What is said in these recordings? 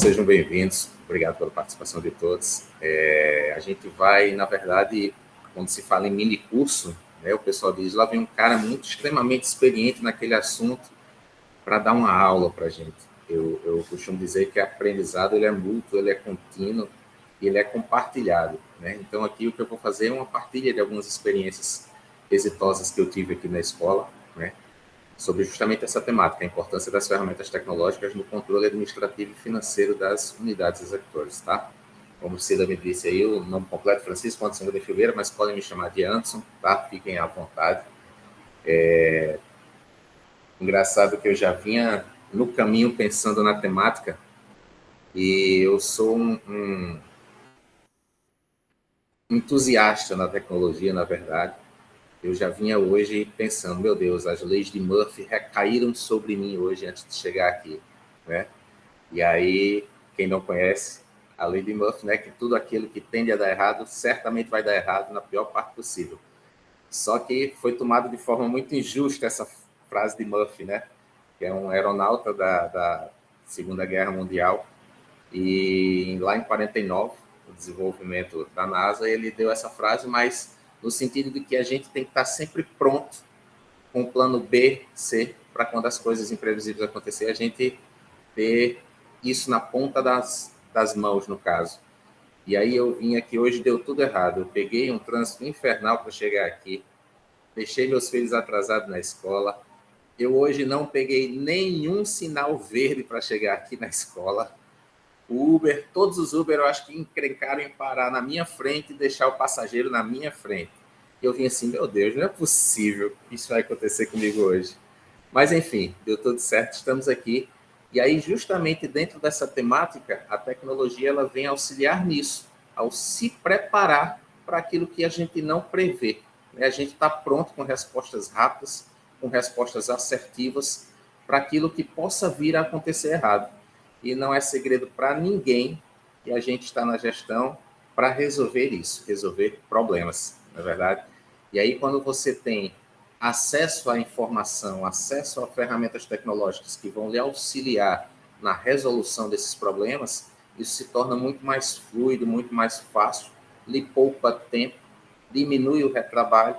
sejam bem-vindos. Obrigado pela participação de todos. A gente vai, na verdade, quando se fala em mini curso, né, o pessoal diz, lá vem um cara muito extremamente experiente naquele assunto para dar uma aula para a gente. Eu costumo dizer que o aprendizado ele é mútuo, ele é contínuo e ele é compartilhado, né? Então, aqui o que eu vou fazer é uma partilha de algumas experiências exitosas que eu tive aqui na escola, né? Sobre justamente essa temática, a importância das ferramentas tecnológicas no controle administrativo e financeiro das unidades executoras, tá? Como o Cida me disse aí, o nome completo é Francisco Anderson de Filgueira, mas podem me chamar de Anderson, tá? Fiquem à vontade. Engraçado que eu já vinha no caminho pensando na temática e eu sou um entusiasta na tecnologia, na verdade. Eu já vinha hoje pensando, meu Deus, as leis de Murphy recaíram sobre mim hoje antes de chegar aqui, né? E aí, quem não conhece, a lei de Murphy, né, que tudo aquilo que tende a dar errado, certamente vai dar errado na pior parte possível. Só que foi tomado de forma muito injusta essa frase de Murphy, né? Que é um aeronauta da Segunda Guerra Mundial. E lá em 49, o desenvolvimento da NASA, ele deu essa frase, mas no sentido de que a gente tem que estar sempre pronto com o plano B, C, para quando as coisas imprevisíveis acontecerem, a gente ter isso na ponta das mãos, no caso. E aí eu vim aqui hoje, deu tudo errado. Eu peguei um trânsito infernal para chegar aqui, deixei meus filhos atrasados na escola. Eu hoje não peguei nenhum sinal verde para chegar aqui na escola. O Uber, todos os Uber, eu acho que encrencaram em parar na minha frente e deixar o passageiro na minha frente. Eu vim assim, meu Deus, não é possível que isso vai acontecer comigo hoje. Mas, enfim, deu tudo certo, estamos aqui. E aí, justamente dentro dessa temática, a tecnologia ela vem auxiliar nisso, ao se preparar para aquilo que a gente não prevê. A gente está pronto com respostas rápidas, com respostas assertivas para aquilo que possa vir a acontecer errado. E não é segredo para ninguém que a gente está na gestão para resolver isso, resolver problemas, não é verdade? E aí, quando você tem acesso à informação, acesso a ferramentas tecnológicas que vão lhe auxiliar na resolução desses problemas, isso se torna muito mais fluido, muito mais fácil, lhe poupa tempo, diminui o retrabalho,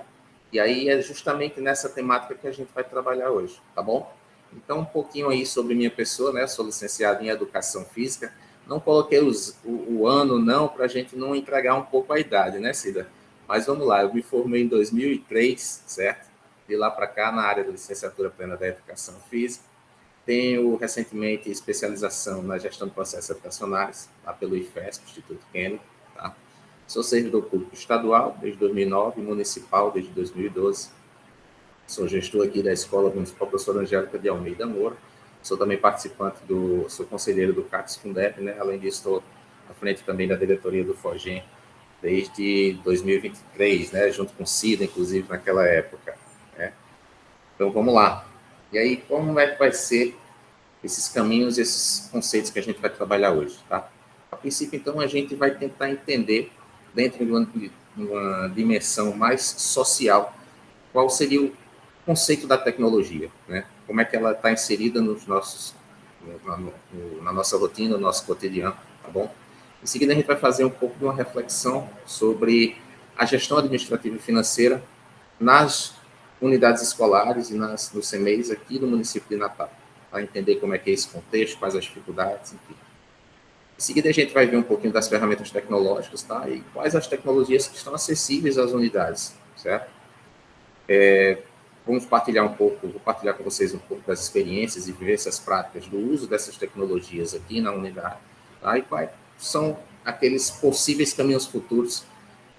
e aí é justamente nessa temática que a gente vai trabalhar hoje, tá bom? Então, um pouquinho aí sobre minha pessoa, né? Sou licenciado em Educação Física. Não coloquei o ano, não, para a gente não entregar um pouco a idade, né, Cida? Mas vamos lá, eu me formei em 2003, certo? De lá para cá, na área da licenciatura plena da Educação Física. Tenho, recentemente, especialização na gestão de processos educacionais, lá pelo IFESP, Instituto Kennedy, tá? Sou servidor público estadual desde 2009, municipal desde 2012. Sou gestor aqui da Escola Municipal Professora Angélica de Almeida Moura. Sou também participante sou conselheiro do CACS Fundeb, né? Além disso, estou à frente também da diretoria do FOGEM desde 2023, né? Junto com o Cida, inclusive, naquela época, né? Então, vamos lá. E aí, como é que vai ser esses caminhos, esses conceitos que a gente vai trabalhar hoje, tá? A princípio, então, a gente vai tentar entender, dentro de uma dimensão mais social, qual seria o conceito da tecnologia, né? Como é que ela está inserida na nossa rotina, no nosso cotidiano, tá bom? Em seguida, a gente vai fazer um pouco de uma reflexão sobre a gestão administrativa e financeira nas unidades escolares e nos CMEs aqui do município de Natal, para entender como é que é esse contexto, quais as dificuldades, enfim. Em seguida, a gente vai ver um pouquinho das ferramentas tecnológicas, tá? E quais as tecnologias que estão acessíveis às unidades, certo? Vou partilhar com vocês um pouco das experiências e vivências práticas do uso dessas tecnologias aqui na unidade, tá? E quais são aqueles possíveis caminhos futuros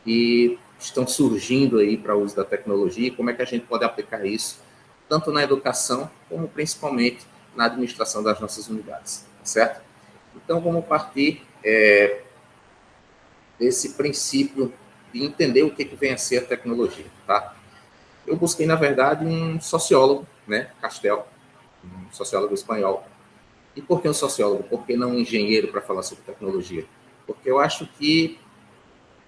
que estão surgindo aí para o uso da tecnologia e como é que a gente pode aplicar isso, tanto na educação, como principalmente na administração das nossas unidades, certo? Então, vamos partir desse princípio de entender o que vem a ser a tecnologia, tá? Eu busquei, na verdade, um sociólogo, né, Castel, um sociólogo espanhol. E por que um sociólogo? Por que não um engenheiro para falar sobre tecnologia? Porque eu acho que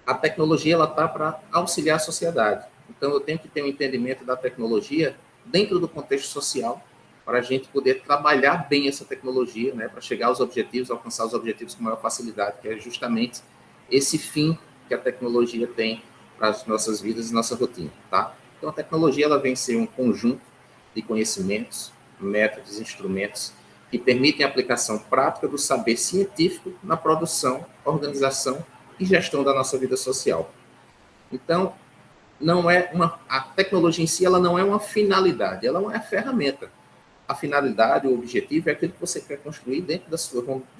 a tecnologia ela está para auxiliar a sociedade. Então, eu tenho que ter um entendimento da tecnologia dentro do contexto social para a gente poder trabalhar bem essa tecnologia, né, para chegar aos objetivos, alcançar os objetivos com maior facilidade, que é justamente esse fim que a tecnologia tem para as nossas vidas e nossa rotina, tá? Então, a tecnologia ela vem ser um conjunto de conhecimentos, métodos, instrumentos que permitem a aplicação prática do saber científico na produção, organização e gestão da nossa vida social. Então, não é a tecnologia em si ela não é uma finalidade, ela é uma ferramenta. A finalidade, o objetivo é aquilo que você quer construir dentro do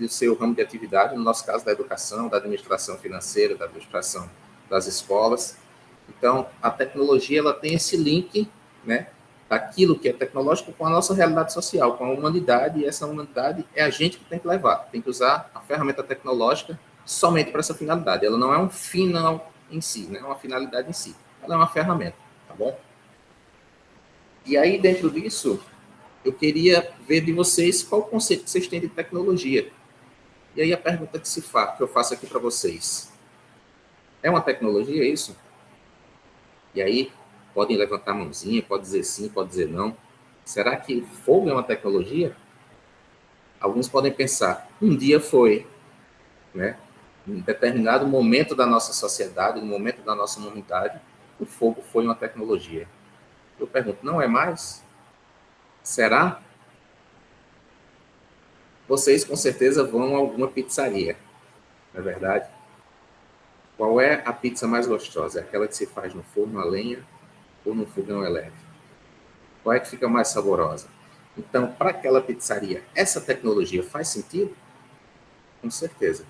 seu ramo de atividade, no nosso caso da educação, da administração financeira, da administração das escolas. Então, a tecnologia ela tem esse link, né, daquilo que é tecnológico com a nossa realidade social, com a humanidade, e essa humanidade é a gente que tem que levar, tem que usar a ferramenta tecnológica somente para essa finalidade. Ela não é um final em si, não é uma finalidade em si, ela é uma ferramenta, tá bom? E aí, dentro disso, eu queria ver de vocês qual o conceito que vocês têm de tecnologia. E aí a pergunta que eu faço aqui para vocês, é uma tecnologia isso? E aí, podem levantar a mãozinha, pode dizer sim, pode dizer não. Será que fogo é uma tecnologia? Alguns podem pensar, um dia foi, né? Em determinado momento da nossa sociedade, no momento da nossa humanidade, o fogo foi uma tecnologia. Eu pergunto, não é mais? Será? Vocês com certeza vão a alguma pizzaria, não é verdade? Qual é a pizza mais gostosa? É aquela que se faz no forno a lenha ou no fogão elétrico? Qual é que fica mais saborosa? Então, para aquela pizzaria, essa tecnologia faz sentido? Com certeza.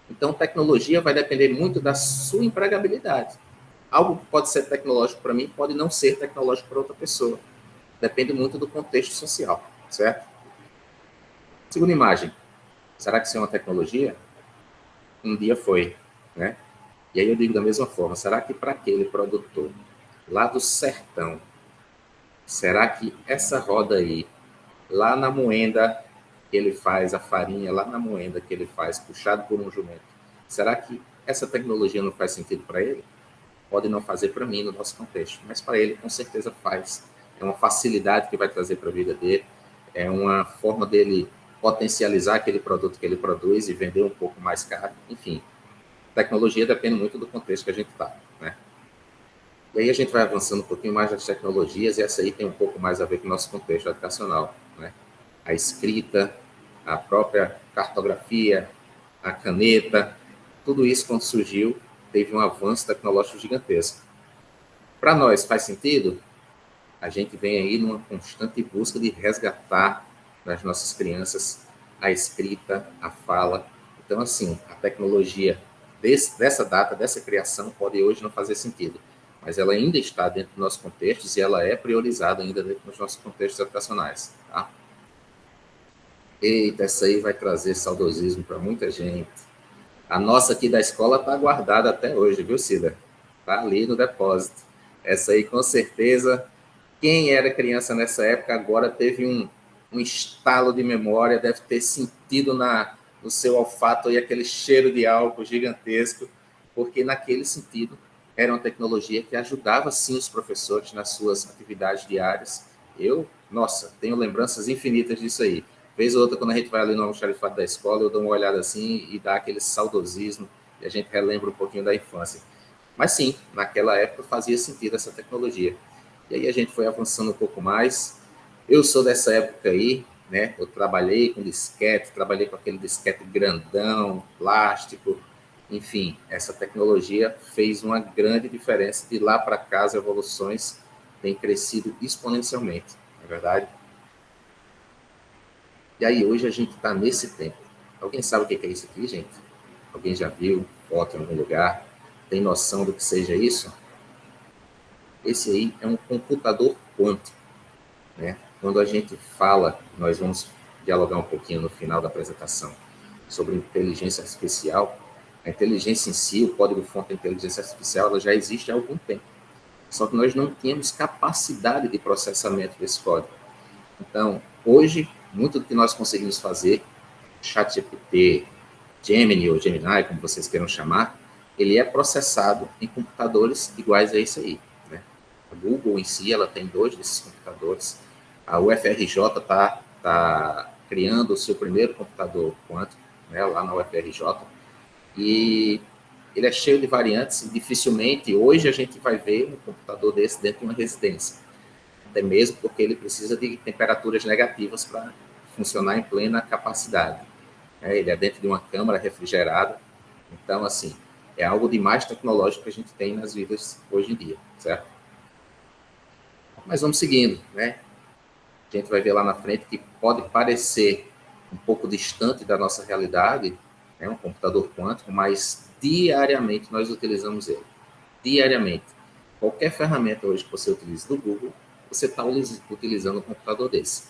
Então, tecnologia vai depender muito da sua empregabilidade. Algo que pode ser tecnológico para mim pode não ser tecnológico para outra pessoa. Depende muito do contexto social, certo? Segunda imagem. Será que isso é uma tecnologia? Um dia foi, né? E aí eu digo da mesma forma, será que para aquele produtor lá do sertão, será que essa roda aí, lá na moenda que ele faz, a farinha lá na moenda que ele faz, puxado por um jumento, será que essa tecnologia não faz sentido para ele? Pode não fazer para mim no nosso contexto, mas para ele com certeza faz. É uma facilidade que vai trazer para a vida dele, é uma forma dele potencializar aquele produto que ele produz e vender um pouco mais caro, enfim. Tecnologia depende muito do contexto que a gente está, né? E aí a gente vai avançando um pouquinho mais das tecnologias, e essa aí tem um pouco mais a ver com o nosso contexto educacional, né? A escrita, a própria cartografia, a caneta, tudo isso quando surgiu, teve um avanço tecnológico gigantesco. Para nós, faz sentido? A gente vem aí numa constante busca de resgatar nas nossas crianças a escrita, a fala. Então, assim, a tecnologia dessa data, dessa criação, pode hoje não fazer sentido, mas ela ainda está dentro dos nossos contextos e ela é priorizada ainda dentro dos nossos contextos educacionais, tá? Eita, essa aí vai trazer saudosismo para muita gente. A nossa aqui da escola está guardada até hoje, viu, Cida? Está ali no depósito. Essa aí, com certeza, quem era criança nessa época agora teve um estalo de memória, deve ter sentido no seu olfato aí aquele cheiro de álcool gigantesco, porque naquele sentido era uma tecnologia que ajudava sim os professores nas suas atividades diárias. Nossa, tenho lembranças infinitas disso aí. Vez ou outra, quando a gente vai ali no almoxarifado da escola, eu dou uma olhada assim e dá aquele saudosismo, e a gente relembra um pouquinho da infância. Mas sim, naquela época fazia sentido essa tecnologia. E aí a gente foi avançando um pouco mais. Eu sou dessa época aí, né? Eu trabalhei com disquete, trabalhei com aquele disquete grandão, plástico. Enfim, essa tecnologia fez uma grande diferença. De lá para cá, as evoluções têm crescido exponencialmente, não é verdade? E aí hoje a gente está nesse tempo. Alguém sabe o que é isso aqui, gente? Alguém já viu foto em algum lugar? Tem noção do que seja isso? Esse aí é um computador quântico, né? Quando a gente fala, nós vamos dialogar um pouquinho no final da apresentação sobre inteligência artificial. A inteligência em si, o código-fonte da inteligência artificial, ela já existe há algum tempo. Só que nós não tínhamos capacidade de processamento desse código. Então, hoje, muito do que nós conseguimos fazer, ChatGPT, Gemini ou Gemini, como vocês queiram chamar, ele é processado em computadores iguais a esse aí, né? A Google em si, ela tem 2 desses computadores. A UFRJ está criando o seu primeiro computador quântico, né, lá na UFRJ, e ele é cheio de variantes e dificilmente hoje a gente vai ver um computador desse dentro de uma residência, até mesmo porque ele precisa de temperaturas negativas para funcionar em plena capacidade. Ele é dentro de uma câmara refrigerada, então, assim, é algo de mais tecnológico que a gente tem nas vidas hoje em dia, certo? Mas vamos seguindo, né? A gente vai ver lá na frente que pode parecer um pouco distante da nossa realidade, um computador quântico, mas diariamente nós utilizamos ele. Diariamente. Qualquer ferramenta hoje que você utilize do Google, você está utilizando um computador desse.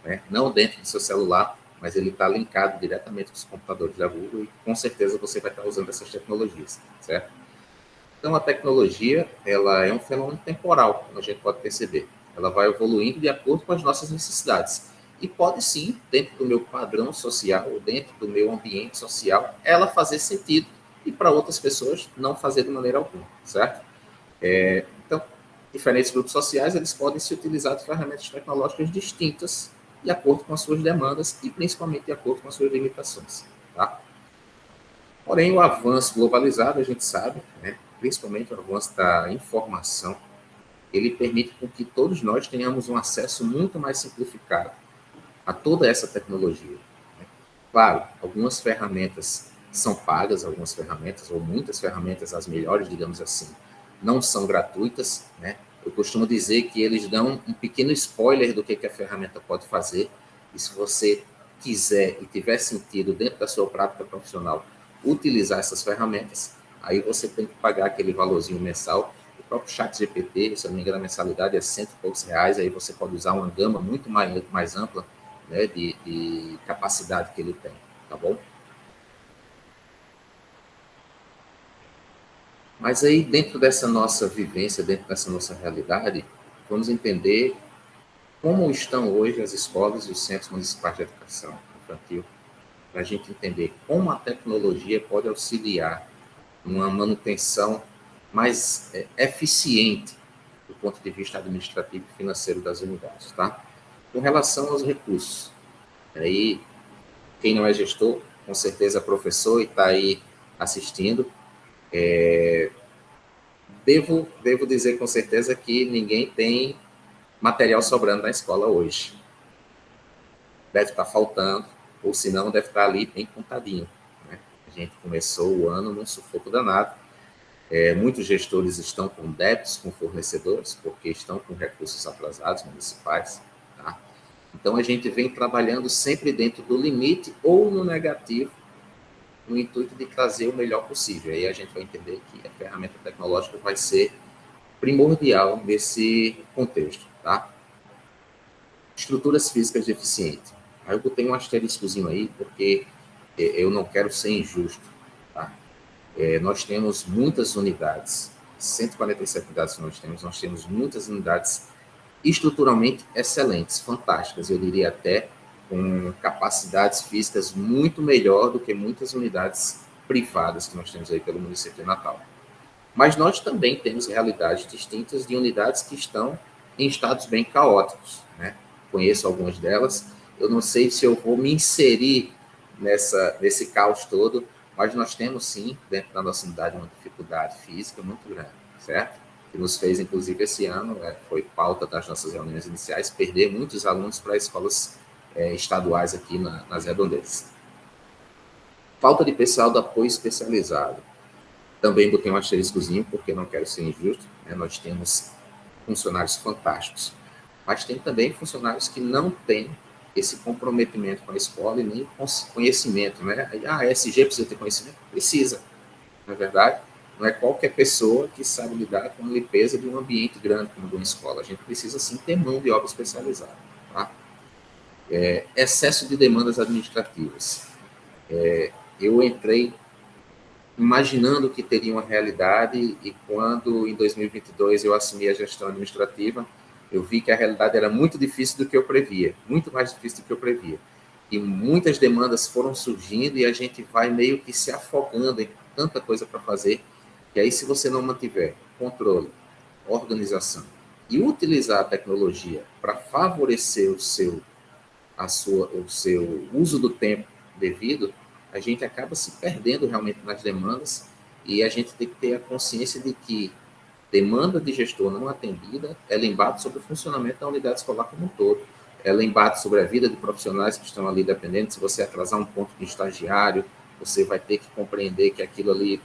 Né? Não dentro do seu celular, mas ele está linkado diretamente com os computadores da Google e com certeza você vai estar usando essas tecnologias, certo? Então, a tecnologia, ela é um fenômeno temporal, como a gente pode perceber. Ela vai evoluindo de acordo com as nossas necessidades. E pode sim, dentro do meu padrão social, ou dentro do meu ambiente social, ela fazer sentido e para outras pessoas não fazer de maneira alguma, certo? Então, diferentes grupos sociais, eles podem se utilizar de ferramentas tecnológicas distintas de acordo com as suas demandas e principalmente de acordo com as suas limitações, tá? Porém, o avanço globalizado, a gente sabe, né, principalmente o avanço da informação, ele permite com que todos nós tenhamos um acesso muito mais simplificado a toda essa tecnologia. Né? Claro, algumas ferramentas são pagas, algumas ferramentas, ou muitas ferramentas, as melhores, digamos assim, não são gratuitas. Né? Eu costumo dizer que eles dão um pequeno spoiler do que a ferramenta pode fazer, e se você quiser e tiver sentido dentro da sua prática profissional utilizar essas ferramentas, aí você tem que pagar aquele valorzinho mensal. O próprio ChatGPT, se eu não me engano, a mensalidade é R$100 e poucos, aí você pode usar uma gama muito mais ampla, né, de capacidade que ele tem, tá bom? Mas aí, dentro dessa nossa vivência, dentro dessa nossa realidade, vamos entender como estão hoje as escolas e os centros municipais de educação infantil, para a gente entender como a tecnologia pode auxiliar uma manutenção mais eficiente do ponto de vista administrativo e financeiro das unidades, tá? Com relação aos recursos, aí quem não é gestor, com certeza é professor e está aí assistindo, devo dizer com certeza que ninguém tem material sobrando na escola hoje. Deve estar faltando, ou se não, deve estar ali bem contadinho. Né? A gente começou o ano num sufoco danado. Muitos gestores estão com débitos com fornecedores, porque estão com recursos atrasados municipais. Tá? Então, a gente vem trabalhando sempre dentro do limite ou no negativo, no intuito de trazer o melhor possível. Aí a gente vai entender que a ferramenta tecnológica vai ser primordial nesse contexto. Tá? Estruturas físicas deficientes. Aí eu botei um asteriscozinho aí, porque eu não quero ser injusto. Tá? Nós temos muitas unidades, 147 unidades que nós temos muitas unidades estruturalmente excelentes, fantásticas, eu diria até com capacidades físicas muito melhor do que muitas unidades privadas que nós temos aí pelo município de Natal. Mas nós também temos realidades distintas de unidades que estão em estados bem caóticos, né? Conheço algumas delas, eu não sei se eu vou me inserir nesse caos todo, mas nós temos sim, dentro da nossa unidade, uma dificuldade física muito grande, certo? Que nos fez, inclusive, esse ano, foi pauta das nossas reuniões iniciais, perder muitos alunos para escolas estaduais aqui nas redondezas. Falta de pessoal do apoio especializado. Também botei um asteriscozinho, porque não quero ser injusto, né? Nós temos funcionários fantásticos, mas tem também funcionários que não têm esse comprometimento com a escola e nem conhecimento, né? A ESG precisa ter conhecimento? Precisa, não é verdade? Não é qualquer pessoa que sabe lidar com a limpeza de um ambiente grande como uma escola. A gente precisa, sim, ter mão de obra especializada. Tá? Excesso de demandas administrativas. Eu entrei imaginando que teria uma realidade e quando, em 2022, eu assumi a gestão administrativa, eu vi que a realidade era muito difícil do que eu previa, muito mais difícil do que eu previa. E muitas demandas foram surgindo e a gente vai meio que se afogando em tanta coisa para fazer, que aí se você não mantiver controle, organização e utilizar a tecnologia para favorecer o seu uso do tempo devido, a gente acaba se perdendo realmente nas demandas e a gente tem que ter a consciência de que demanda de gestor não atendida, ela embate sobre o funcionamento da unidade escolar como um todo. Ela embate sobre a vida de profissionais que estão ali dependentes. Se você atrasar um ponto de estagiário, você vai ter que compreender que aquilo ali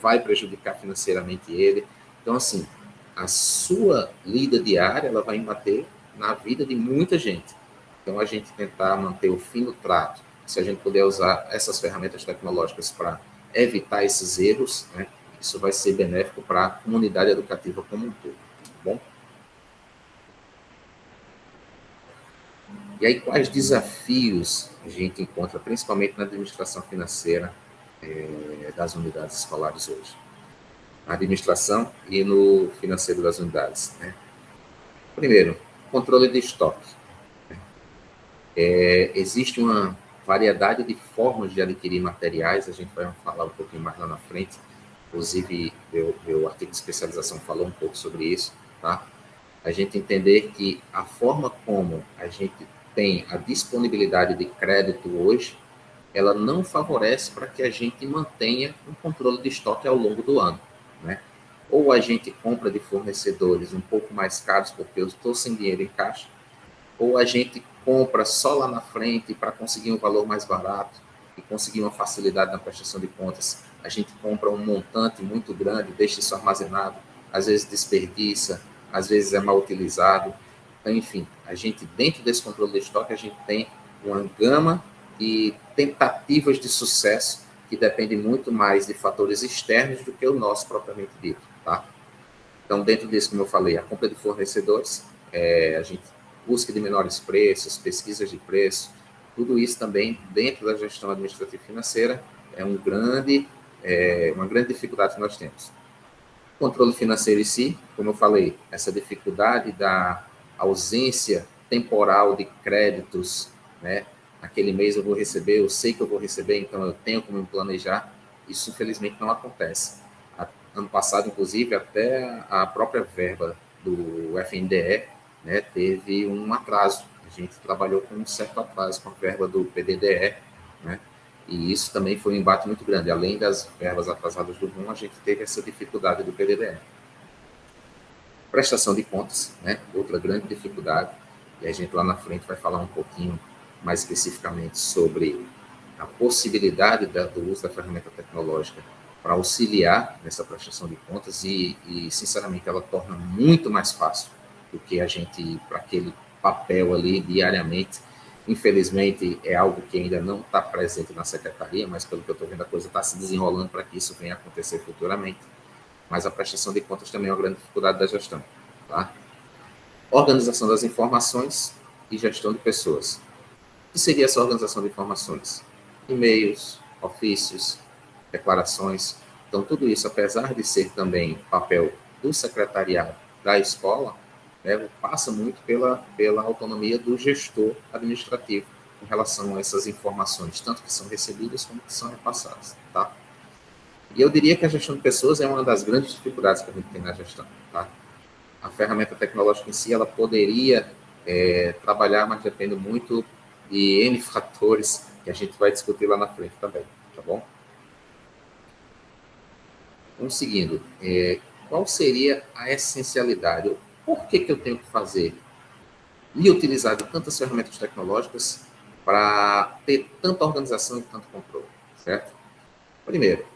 vai prejudicar financeiramente ele. Então, assim, a sua lida diária, ela vai embater na vida de muita gente. Então, a gente tentar manter o fino trato, se a gente puder usar essas ferramentas tecnológicas para evitar esses erros, né, isso vai ser benéfico para a comunidade educativa como um todo. Tá bom? E aí, quais desafios a gente encontra, principalmente na administração financeira das unidades escolares hoje? Na administração e no financeiro das unidades, né? Primeiro, controle de estoque. Existe uma variedade de formas de adquirir materiais, a gente vai falar um pouquinho mais lá na frente, inclusive meu artigo de especialização falou um pouco sobre isso, tá? A gente entender que a forma como a gente tem a disponibilidade de crédito hoje, ela não favorece para que a gente mantenha um controle de estoque ao longo do ano, né? Ou a gente compra de fornecedores um pouco mais caros porque eu estou sem dinheiro em caixa, ou a gente compra só lá na frente para conseguir um valor mais barato e conseguir uma facilidade na prestação de contas. A gente compra um montante muito grande, deixa isso armazenado, às vezes desperdiça, às vezes é mal utilizado. Então, enfim, a gente, dentro desse controle de estoque, a gente tem uma gama de tentativas de sucesso que depende muito mais de fatores externos do que o nosso propriamente dito, tá? Então, dentro disso, como eu falei, a compra de fornecedores, a gente busca de menores preços, pesquisas de preço, tudo isso também, dentro da gestão administrativa e financeira, é uma grande dificuldade que nós temos. O controle financeiro em si, como eu falei, essa dificuldade da ausência temporal de créditos, né? Aquele mês eu vou receber, eu sei que eu vou receber, então eu tenho como me planejar. Isso, infelizmente, não acontece. Ano passado, inclusive, até a própria verba do FNDE, né, teve um atraso. A gente trabalhou com um certo atraso com a verba do PDDE, né, e isso também foi um embate muito grande. Além das verbas atrasadas do VUM, a gente teve essa dificuldade do PDDE. Prestação de contas, né, outra grande dificuldade, e a gente lá na frente vai falar um pouquinho mais especificamente sobre a possibilidade do uso da ferramenta tecnológica para auxiliar nessa prestação de contas e, sinceramente, ela torna muito mais fácil do que a gente ir para aquele papel ali diariamente. Infelizmente, é algo que ainda não está presente na secretaria, mas pelo que eu estou vendo, a coisa está se desenrolando para que isso venha a acontecer futuramente. Mas a prestação de contas também é uma grande dificuldade da gestão, tá? Organização das informações e gestão de pessoas. O que seria essa organização de informações? E-mails, ofícios, declarações. Então, tudo isso, apesar de ser também papel do secretariado da escola, né, passa muito pela autonomia do gestor administrativo em relação a essas informações, tanto que são recebidas como que são repassadas, tá? E eu diria que a gestão de pessoas é uma das grandes dificuldades que a gente tem na gestão, tá? A ferramenta tecnológica em si, ela poderia trabalhar, mas depende muito de N fatores que a gente vai discutir lá na frente também, tá bom? Vamos seguindo. Qual seria a essencialidade? Por que eu tenho que fazer e utilizar de tantas ferramentas tecnológicas para ter tanta organização e tanto controle, certo? Primeiro,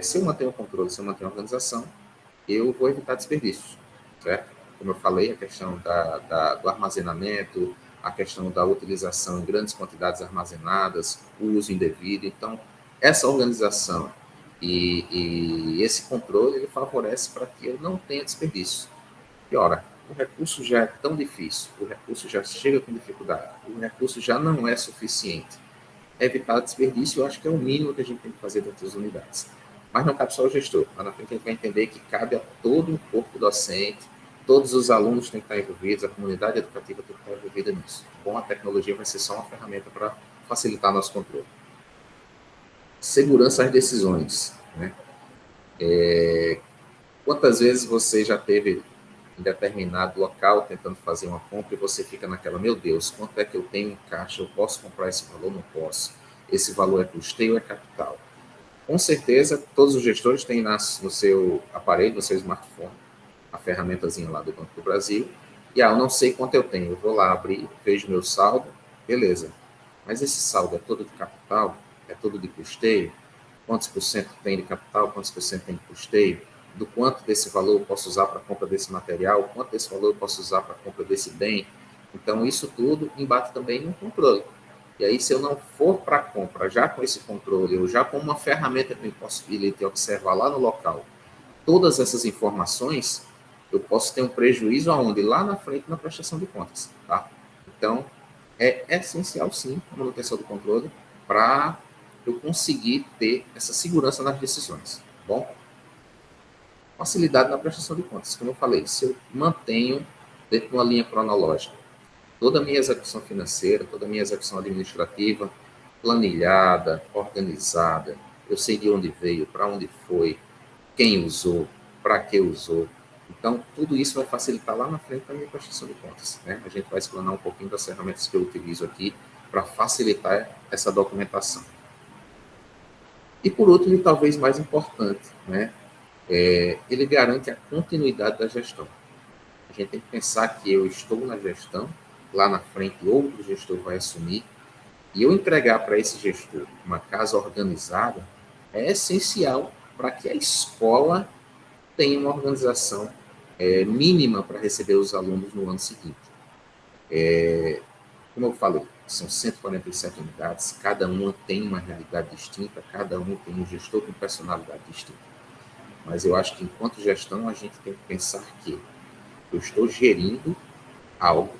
se eu mantenho o controle, se eu mantenho a organização, eu vou evitar desperdícios, certo? Como eu falei, a questão do armazenamento, a questão da utilização em grandes quantidades armazenadas, o uso indevido. Então, essa organização e esse controle, ele favorece para que eu não tenha desperdício. E, ora, o recurso já é tão difícil, o recurso já chega com dificuldade, o recurso já não é suficiente. Evitar desperdício, eu acho que é o mínimo que a gente tem que fazer dentro das unidades. Mas não cabe só ao gestor. Lá na frente a gente vai entender que cabe a todo o corpo docente, todos os alunos têm que estar envolvidos, a comunidade educativa tem que estar envolvida nisso. Bom, a tecnologia vai ser só uma ferramenta para facilitar nosso controle. Segurança às decisões, né? Quantas vezes você já teve em determinado local tentando fazer uma compra e você fica naquela, meu Deus, quanto é que eu tenho em caixa? Eu posso comprar esse valor? Não posso. Esse valor é custeio ou é capital? Com certeza, todos os gestores têm no seu aparelho, no seu smartphone, a ferramentazinha lá do Banco do Brasil, e eu não sei quanto eu tenho, eu vou lá abrir, vejo meu saldo, beleza. Mas esse saldo é todo de capital? É todo de custeio? Quantos por cento tem de capital? Quantos por cento tem de custeio? Do quanto desse valor eu posso usar para a compra desse material? Quanto desse valor eu posso usar para a compra desse bem? Então, isso tudo embate também no controle. E aí, se eu não for para a compra já com esse controle, ou já com uma ferramenta que me possibilite observar lá no local todas essas informações, eu posso ter um prejuízo aonde? Lá na frente, na prestação de contas. Tá? Então, é essencial, sim, a manutenção do controle para eu conseguir ter essa segurança nas decisões. Tá bom? Facilidade na prestação de contas. Como eu falei, se eu mantenho dentro de uma linha cronológica toda a minha execução financeira, toda a minha execução administrativa, planilhada, organizada, eu sei de onde veio, para onde foi, quem usou, para que usou. Então, tudo isso vai facilitar lá na frente a minha prestação de contas. Né? A gente vai explanar um pouquinho das ferramentas que eu utilizo aqui para facilitar essa documentação. E por último, e talvez mais importante, né? Ele garante a continuidade da gestão. A gente tem que pensar que eu estou na gestão, lá na frente outro gestor vai assumir, e eu entregar para esse gestor uma casa organizada é essencial para que a escola tenha uma organização mínima para receber os alunos no ano seguinte. Como eu falei, são 147 unidades, cada uma tem uma realidade distinta, cada uma tem um gestor com personalidade distinta. Mas eu acho que, enquanto gestão, a gente tem que pensar que eu estou gerindo algo,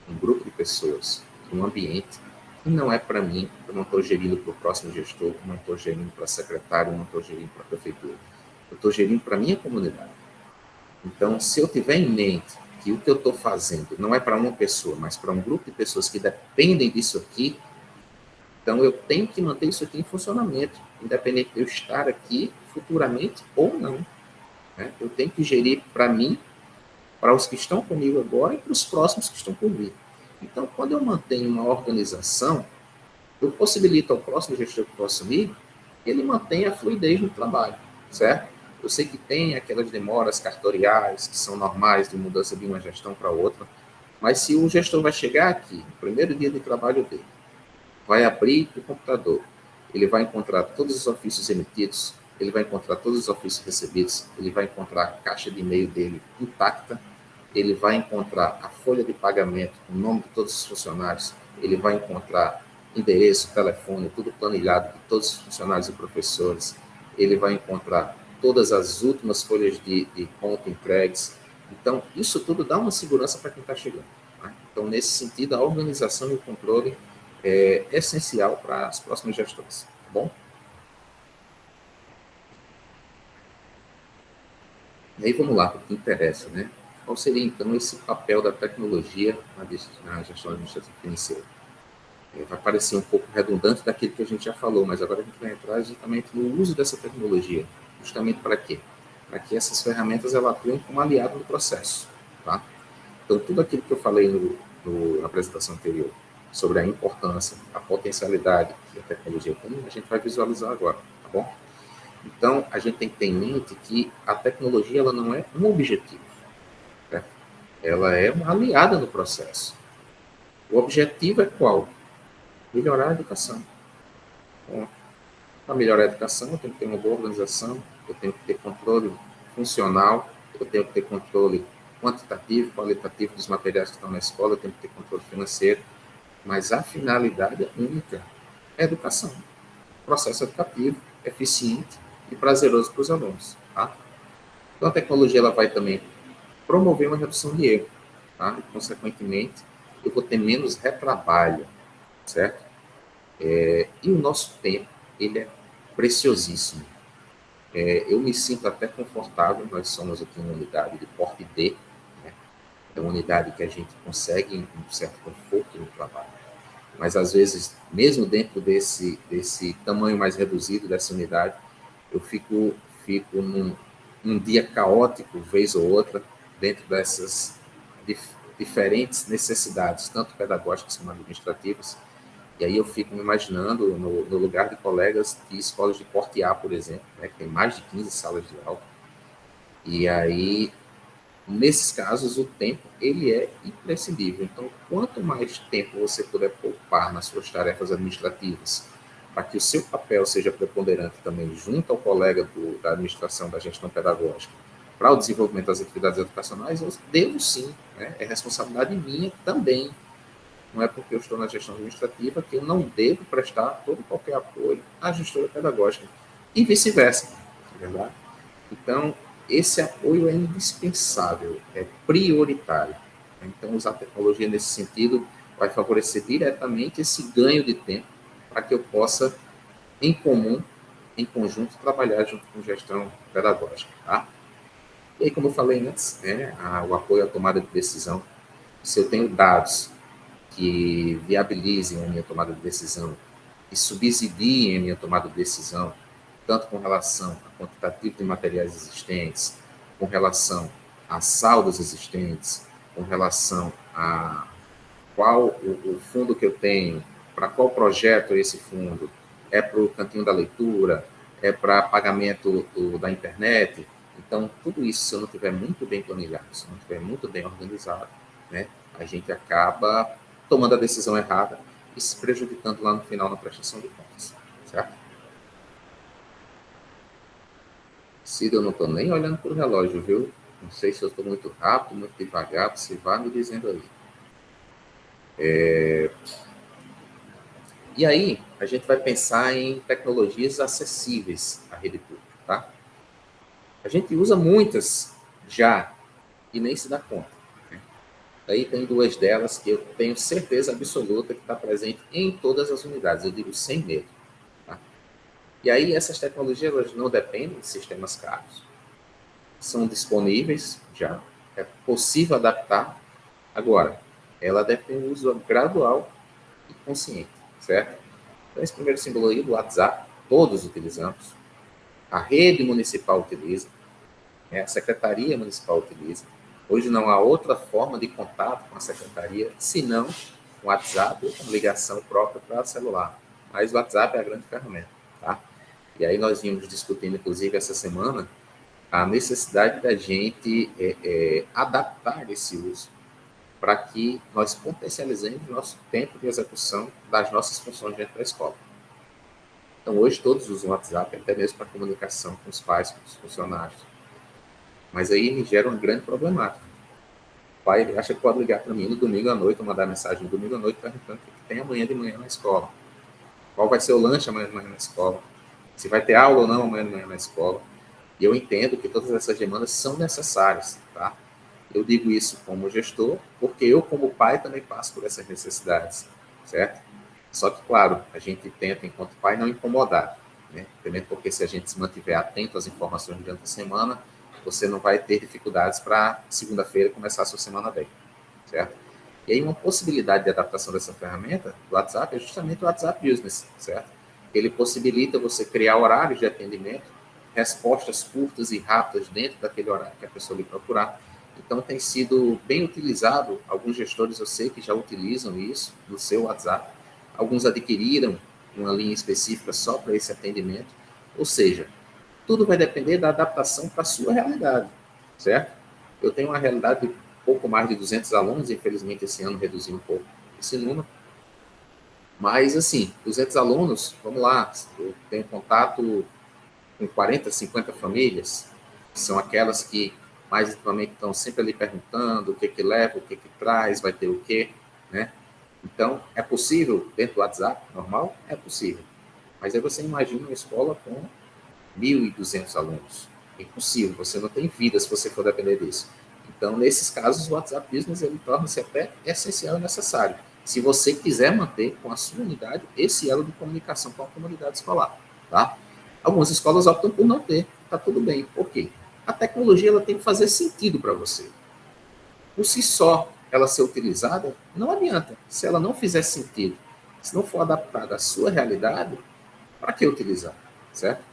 um grupo de pessoas, um ambiente, que não é para mim, eu não estou gerindo para o próximo gestor, eu não estou gerindo para secretário, eu não estou gerindo para a prefeitura. Eu estou gerindo para a minha comunidade. Então, se eu tiver em mente que o que eu estou fazendo não é para uma pessoa, mas para um grupo de pessoas que dependem disso aqui, então eu tenho que manter isso aqui em funcionamento, independente de eu estar aqui futuramente ou não. Né? Eu tenho que gerir para mim, para os que estão comigo agora e para os próximos que estão por vir. Então, quando eu mantenho uma organização, eu possibilito ao próximo gestor que eu assumir que ele mantenha a fluidez no trabalho, certo? Eu sei que tem aquelas demoras cartoriais que são normais de mudança de uma gestão para outra, mas se o gestor vai chegar aqui, no primeiro dia de trabalho dele, vai abrir o computador, ele vai encontrar todos os ofícios emitidos, ele vai encontrar todos os ofícios recebidos, ele vai encontrar a caixa de e-mail dele intacta, ele vai encontrar a folha de pagamento, o nome de todos os funcionários, ele vai encontrar endereço, telefone, tudo planilhado de todos os funcionários e professores, ele vai encontrar todas as últimas folhas de conta entregues. Então, isso tudo dá uma segurança para quem está chegando. Né? Então, nesse sentido, a organização e o controle é essencial para as próximas gestões. Tá bom? E aí, vamos lá, para o que interessa, né? Qual seria, então, esse papel da tecnologia na gestão administrativa financeira? Vai parecer um pouco redundante daquilo que a gente já falou, mas agora a gente vai entrar justamente no uso dessa tecnologia. Justamente para quê? Para que essas ferramentas elas atuem como aliado no processo. Tá? Então, tudo aquilo que eu falei na apresentação anterior, sobre a importância, a potencialidade que a tecnologia tem, a gente vai visualizar agora, tá bom? Então, a gente tem que ter em mente que a tecnologia ela não é um objetivo, certo? Ela é uma aliada no processo. O objetivo é qual? Melhorar a educação. Bom, para melhorar a educação, eu tenho que ter uma boa organização, eu tenho que ter controle funcional, eu tenho que ter controle quantitativo, qualitativo dos materiais que estão na escola, eu tenho que ter controle financeiro, mas a finalidade única é a educação. Processo educativo, eficiente e prazeroso para os alunos. Tá? Então, a tecnologia ela vai também promover uma redução de erro. Tá? E, consequentemente, eu vou ter menos retrabalho, certo? E o nosso tempo, ele é preciosíssimo. Eu me sinto até confortável, nós somos aqui uma unidade de porte D, né? É uma unidade que a gente consegue um certo conforto no trabalho. Mas, às vezes, mesmo dentro desse tamanho mais reduzido dessa unidade, eu fico num dia caótico, vez ou outra, dentro dessas diferentes necessidades, tanto pedagógicas como administrativas. E aí eu fico me imaginando no lugar de colegas de escolas de porte A, por exemplo, né, que tem mais de 15 salas de aula. E aí, nesses casos, o tempo ele é imprescindível. Então, quanto mais tempo você puder poupar nas suas tarefas administrativas, para que o seu papel seja preponderante também junto ao colega da administração, da gestão pedagógica, para o desenvolvimento das atividades educacionais, eu devo sim, né? É responsabilidade minha também. Não é porque eu estou na gestão administrativa que eu não devo prestar todo e qualquer apoio à gestora pedagógica. E vice-versa, é verdade? Então, esse apoio é indispensável, é prioritário. Então, usar a tecnologia nesse sentido vai favorecer diretamente esse ganho de tempo para que eu possa, em comum, em conjunto, trabalhar junto com gestão pedagógica. Tá? E aí, como eu falei antes, né, o apoio à tomada de decisão. Se eu tenho dados que viabilizem a minha tomada de decisão, que subsidiem a minha tomada de decisão, tanto com relação ao quantitativo de materiais existentes, com relação a saldos existentes, com relação a qual o fundo que eu tenho, para qual projeto é esse fundo, é para o cantinho da leitura, é para pagamento da internet. Então, tudo isso, se eu não tiver muito bem planejado, se eu não tiver muito bem organizado, né, a gente acaba tomando a decisão errada e se prejudicando lá no final na prestação de contas, certo? Cida, eu não estou nem olhando para o relógio, viu? Não sei se eu estou muito rápido, muito devagar, você vai me dizendo aí. E aí, a gente vai pensar em tecnologias acessíveis à rede pública, tá? A gente usa muitas já e nem se dá conta. Né? Aí tem duas delas que eu tenho certeza absoluta que está presente em todas as unidades, eu digo sem medo. Tá? E aí, essas tecnologias elas não dependem de sistemas caros. São disponíveis já, é possível adaptar. Agora, ela deve ter um uso gradual e consciente, certo? Então, esse primeiro símbolo aí do WhatsApp, todos utilizamos, a rede municipal utiliza, né? A secretaria municipal utiliza. Hoje não há outra forma de contato com a secretaria, senão o WhatsApp ou com ligação própria para o celular. Mas o WhatsApp é a grande ferramenta, tá? E aí nós vimos discutindo, inclusive, essa semana, a necessidade da gente adaptar esse uso para que nós potencializemos nosso tempo de execução das nossas funções dentro da escola. Então, hoje todos usam o WhatsApp, até mesmo para comunicação com os pais, com os funcionários. Mas aí me gera uma grande problemática. O pai acha que pode ligar para mim no domingo à noite, ou mandar mensagem no domingo à noite, perguntando o que tem amanhã de manhã na escola. Qual vai ser o lanche amanhã de manhã na escola. Se vai ter aula ou não amanhã de manhã na escola. E eu entendo que todas essas demandas são necessárias, tá? Eu digo isso como gestor, porque eu, como pai, também passo por essas necessidades, certo? Só que, claro, a gente tenta, enquanto pai, não incomodar, né? Também porque se a gente se mantiver atento às informações durante a semana, você não vai ter dificuldades para segunda-feira começar a sua semana bem, certo? E aí uma possibilidade de adaptação dessa ferramenta do WhatsApp é justamente o WhatsApp Business, certo? Ele possibilita você criar horários de atendimento, respostas curtas e rápidas dentro daquele horário que a pessoa lhe procurar. Então, tem sido bem utilizado. Alguns gestores eu sei que já utilizam isso no seu WhatsApp. Alguns adquiriram uma linha específica só para esse atendimento. Ou seja, tudo vai depender da adaptação para a sua realidade, certo? Eu tenho uma realidade de pouco mais de 200 alunos, infelizmente esse ano reduzi um pouco esse número. Mas, assim, 200 alunos, vamos lá, eu tenho contato com 40, 50 famílias, que são aquelas que mais intimamente estão sempre ali perguntando o que que leva, o que que traz, vai ter o quê, né? Então, é possível dentro do WhatsApp, normal? É possível. Mas aí você imagina uma escola com 1.200 alunos. É impossível, você não tem vida se você for depender disso. Então, nesses casos, o WhatsApp Business ele torna-se até essencial e necessário. Se você quiser manter com a sua unidade esse elo de comunicação com a comunidade escolar, tá? Algumas escolas optam por não ter, tá tudo bem. Por quê? A tecnologia ela tem que fazer sentido para você. Por si só, ela ser utilizada, não adianta. Se ela não fizer sentido, se não for adaptada à sua realidade, para que utilizar, certo?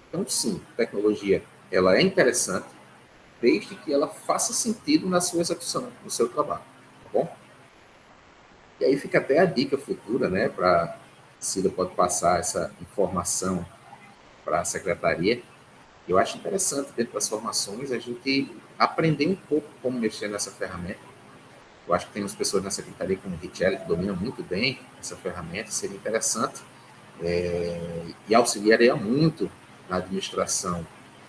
Então, sim, tecnologia, ela é interessante, desde que ela faça sentido na sua execução, no seu trabalho, tá bom? E aí fica até a dica futura, né, para Cida pode passar essa informação para a secretaria. Eu acho interessante, dentro das formações, a gente aprender um pouco como mexer nessa ferramenta. Eu acho que tem umas pessoas na secretaria como o Richelli que dominam muito bem essa ferramenta, seria interessante e auxiliaria muito na administração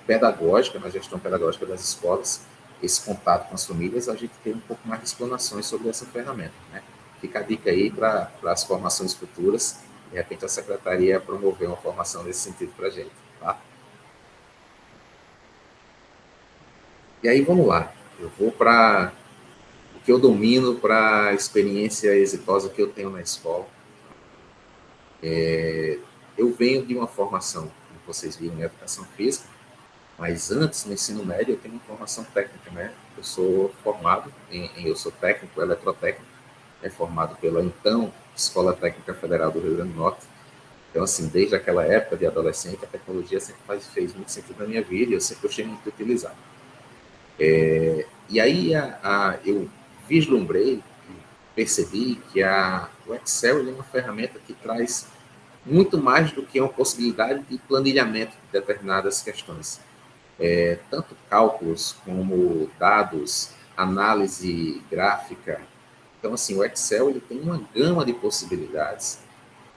pedagógica, na gestão pedagógica das escolas, esse contato com as famílias, a gente ter um pouco mais de explanações sobre essa ferramenta, né? Fica a dica aí para as formações futuras, de repente a secretaria promover uma formação nesse sentido para a gente, tá? E aí vamos lá, eu vou para o que eu domino, para a experiência exitosa que eu tenho na escola. Eu venho de uma formação, como vocês viram, em educação física, mas antes, no ensino médio, eu tenho uma formação técnica, né? Eu sou formado eu sou técnico, eletrotécnico, formado pela então Escola Técnica Federal do Rio Grande do Norte. Então, assim, desde aquela época de adolescente, a tecnologia sempre fez muito sentido na minha vida e eu sempre gostei muito de utilizar. E aí eu vislumbrei, percebi que o Excel é uma ferramenta que traz muito mais do que uma possibilidade de planilhamento de determinadas questões. Tanto cálculos como dados, análise gráfica. Então, assim, o Excel ele tem uma gama de possibilidades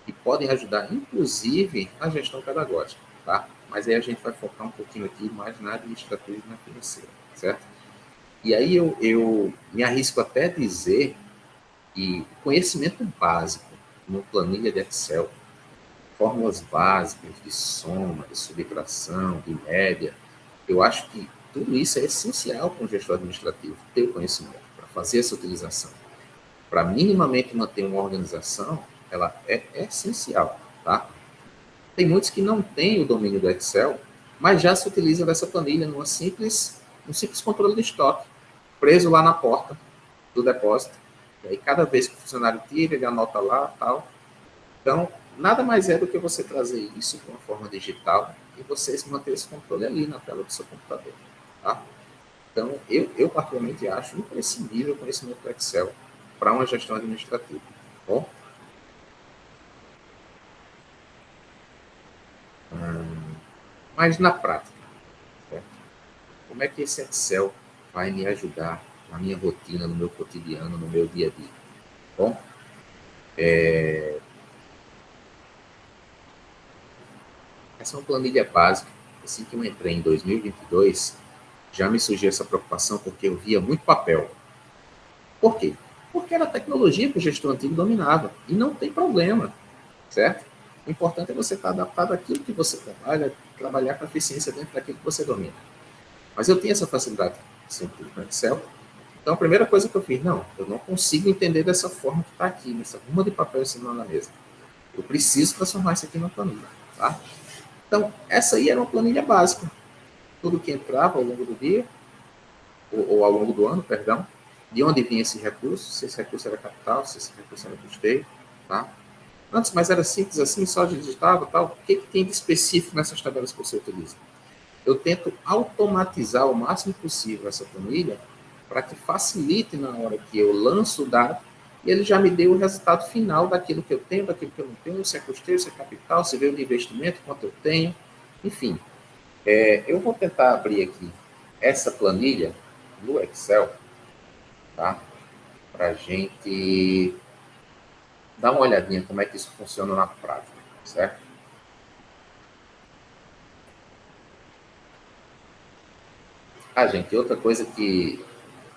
que podem ajudar, inclusive, na gestão pedagógica, tá? Mas aí a gente vai focar um pouquinho aqui mais na administrativa e na financeira, certo? E aí eu me arrisco até dizer que conhecimento básico no planilha de Excel, fórmulas básicas de soma, de subtração, de média, eu acho que tudo isso é essencial para um gestor administrativo, ter o conhecimento, para fazer essa utilização. Para minimamente manter uma organização, ela é essencial, tá? Tem muitos que não têm o domínio do Excel, mas já se utiliza dessa planilha um simples controle de estoque, preso lá na porta do depósito. E aí, cada vez que o funcionário tira, ele anota lá, tal. Então, nada mais é do que você trazer isso de uma forma digital e você manter esse controle ali na tela do seu computador, tá? Então, eu particularmente acho imprescindível o conhecimento do Excel para uma gestão administrativa, tá bom? Mas na prática, certo? Como é que esse Excel vai me ajudar na minha rotina, no meu cotidiano, no meu dia a dia? Bom, essa é uma planilha básica. Assim que eu entrei em 2022, já me surgiu essa preocupação porque eu via muito papel. Por quê? Porque era a tecnologia que o gestor antigo dominava. E não tem problema, certo? O importante é você estar adaptado àquilo que você trabalha, trabalhar com eficiência dentro daquilo que você domina. Mas eu tenho essa facilidade sempre no Excel. Então, a primeira coisa que eu fiz, não, eu não consigo entender dessa forma que está aqui, nessa ruma de papel em cima da mesa. Eu preciso transformar isso aqui numa planilha, tá? Então, essa aí era uma planilha básica. Tudo que entrava ao longo do dia, ou ao longo do ano, perdão, de onde vinha esse recurso, se esse recurso era capital, se esse recurso era custeio, tá? Antes, mas era simples assim, só digitava, tal. O que tem de específico nessas tabelas que você utiliza? Eu tento automatizar o máximo possível essa planilha para que facilite na hora que eu lanço o dado e ele já me dê o resultado final daquilo que eu tenho, daquilo que eu não tenho, se é custeio, se é capital, se veio de investimento, quanto eu tenho, enfim. Eu vou tentar abrir aqui essa planilha no Excel, tá? Para a gente dar uma olhadinha como é que isso funciona na prática, certo? Gente, outra coisa que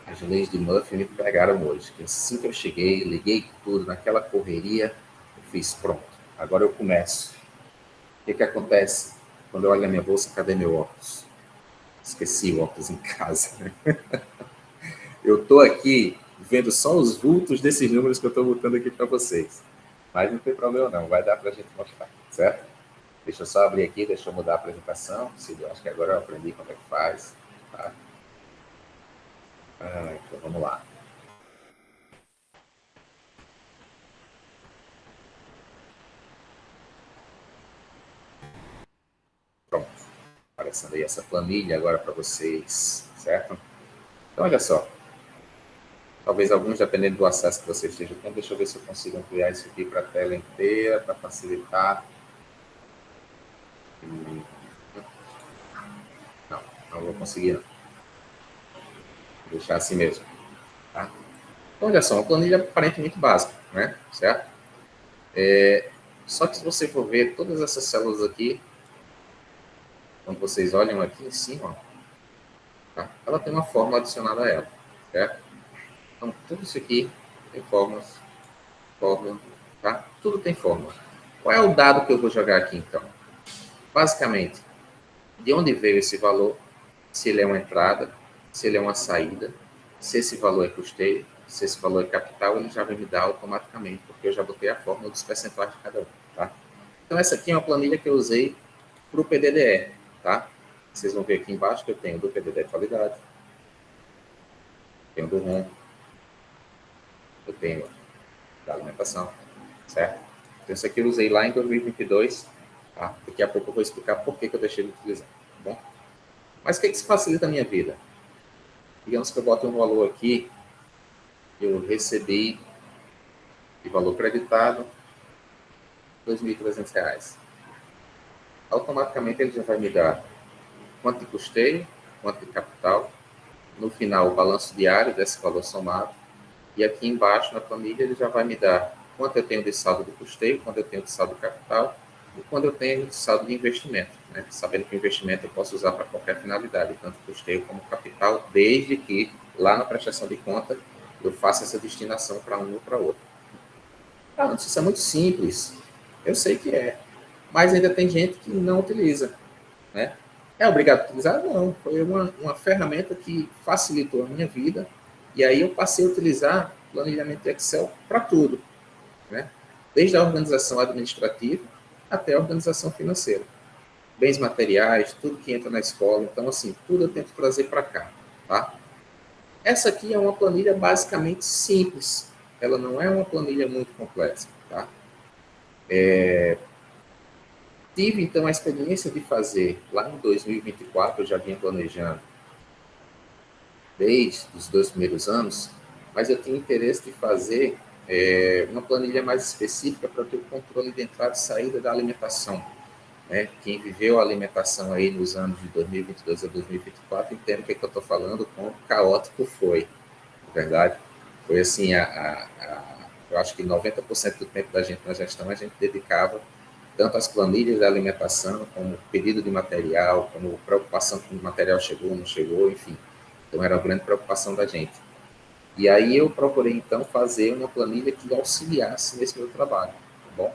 as leis de Murphy me pegaram hoje, que assim que eu cheguei, liguei tudo naquela correria, eu fiz pronto, agora eu começo. O que acontece? Quando eu olho na minha bolsa, cadê meu óculos? Esqueci o óculos em casa. Eu estou aqui vendo só os vultos desses números que eu estou botando aqui para vocês. Mas não tem problema não, vai dar para a gente mostrar, certo? Deixa eu só abrir aqui, deixa eu mudar a apresentação. Eu acho que agora eu aprendi como é que faz. Tá? Então vamos lá. Pronto. Aparecendo aí essa planilha agora para vocês certo? Então, olha só. Talvez alguns, dependendo do acesso que você esteja tendo, deixa eu ver se eu consigo ampliar isso aqui para a tela inteira, para facilitar. Não, não vou conseguir, não. Vou deixar assim mesmo, tá? Então, olha só, uma planilha aparentemente básica, né? Certo? Só que se você for ver todas essas células aqui, quando vocês olham aqui em cima, ó, tá? Ela tem uma fórmula adicionada a ela, certo? Então, tudo isso aqui tem fórmulas, fórmula, tá? Tudo tem fórmula. Qual é o dado que eu vou jogar aqui, então? Basicamente, de onde veio esse valor, se ele é uma entrada, se ele é uma saída, se esse valor é custeio, se esse valor é capital, ele já vai me dar automaticamente, porque eu já botei a fórmula dos percentuais de cada um, tá? Então, essa aqui é uma planilha que eu usei para o PDDE, tá? Vocês vão ver aqui embaixo que eu tenho do PDDE qualidade, tenho do ROM, eu tenho da alimentação, certo? Então, isso aqui eu usei lá em 2022, tá? Daqui a pouco eu vou explicar por que eu deixei de utilizar, tá bom? Mas o que isso facilita a minha vida? Digamos que eu boto um valor aqui, eu recebi de valor creditado R$ 2.300. Automaticamente ele já vai me dar quanto de custeio, quanto de capital, no final o balanço diário desse valor somado, e aqui embaixo na planilha ele já vai me dar quanto eu tenho de saldo de custeio, quanto eu tenho de saldo de capital e quanto eu tenho de saldo de investimento, né? Sabendo que o investimento eu posso usar para qualquer finalidade, tanto custeio como capital, desde que lá na prestação de conta eu faça essa destinação para um ou para outro. Ah, isso é muito simples. Eu sei que é. Mas ainda tem gente que não utiliza, né? É obrigado a utilizar? Não. Foi uma ferramenta que facilitou a minha vida. E aí eu passei a utilizar planejamento de Excel para tudo, né? Desde a organização administrativa até a organização financeira. Bens materiais, tudo que entra na escola. Então, assim, tudo eu tento trazer para cá, tá? Essa aqui é uma planilha basicamente simples. Ela não é uma planilha muito complexa, tá? Tive, então, a experiência de fazer, lá em 2024, eu já vinha planejando desde os 2 primeiros anos, mas eu tinha interesse de fazer uma planilha mais específica para ter o controle de entrada e saída da alimentação. Né? Quem viveu a alimentação aí nos anos de 2022 a 2024 entende o que eu estou falando, quão caótico foi, na verdade. Foi assim, eu acho que 90% do tempo da gente na gestão a gente dedicava tanto às planilhas da alimentação, como pedido de material, como preocupação com o material chegou ou não chegou, enfim. Então, era uma grande preocupação da gente. E aí eu procurei, então, fazer uma planilha que auxiliasse nesse meu trabalho, tá bom?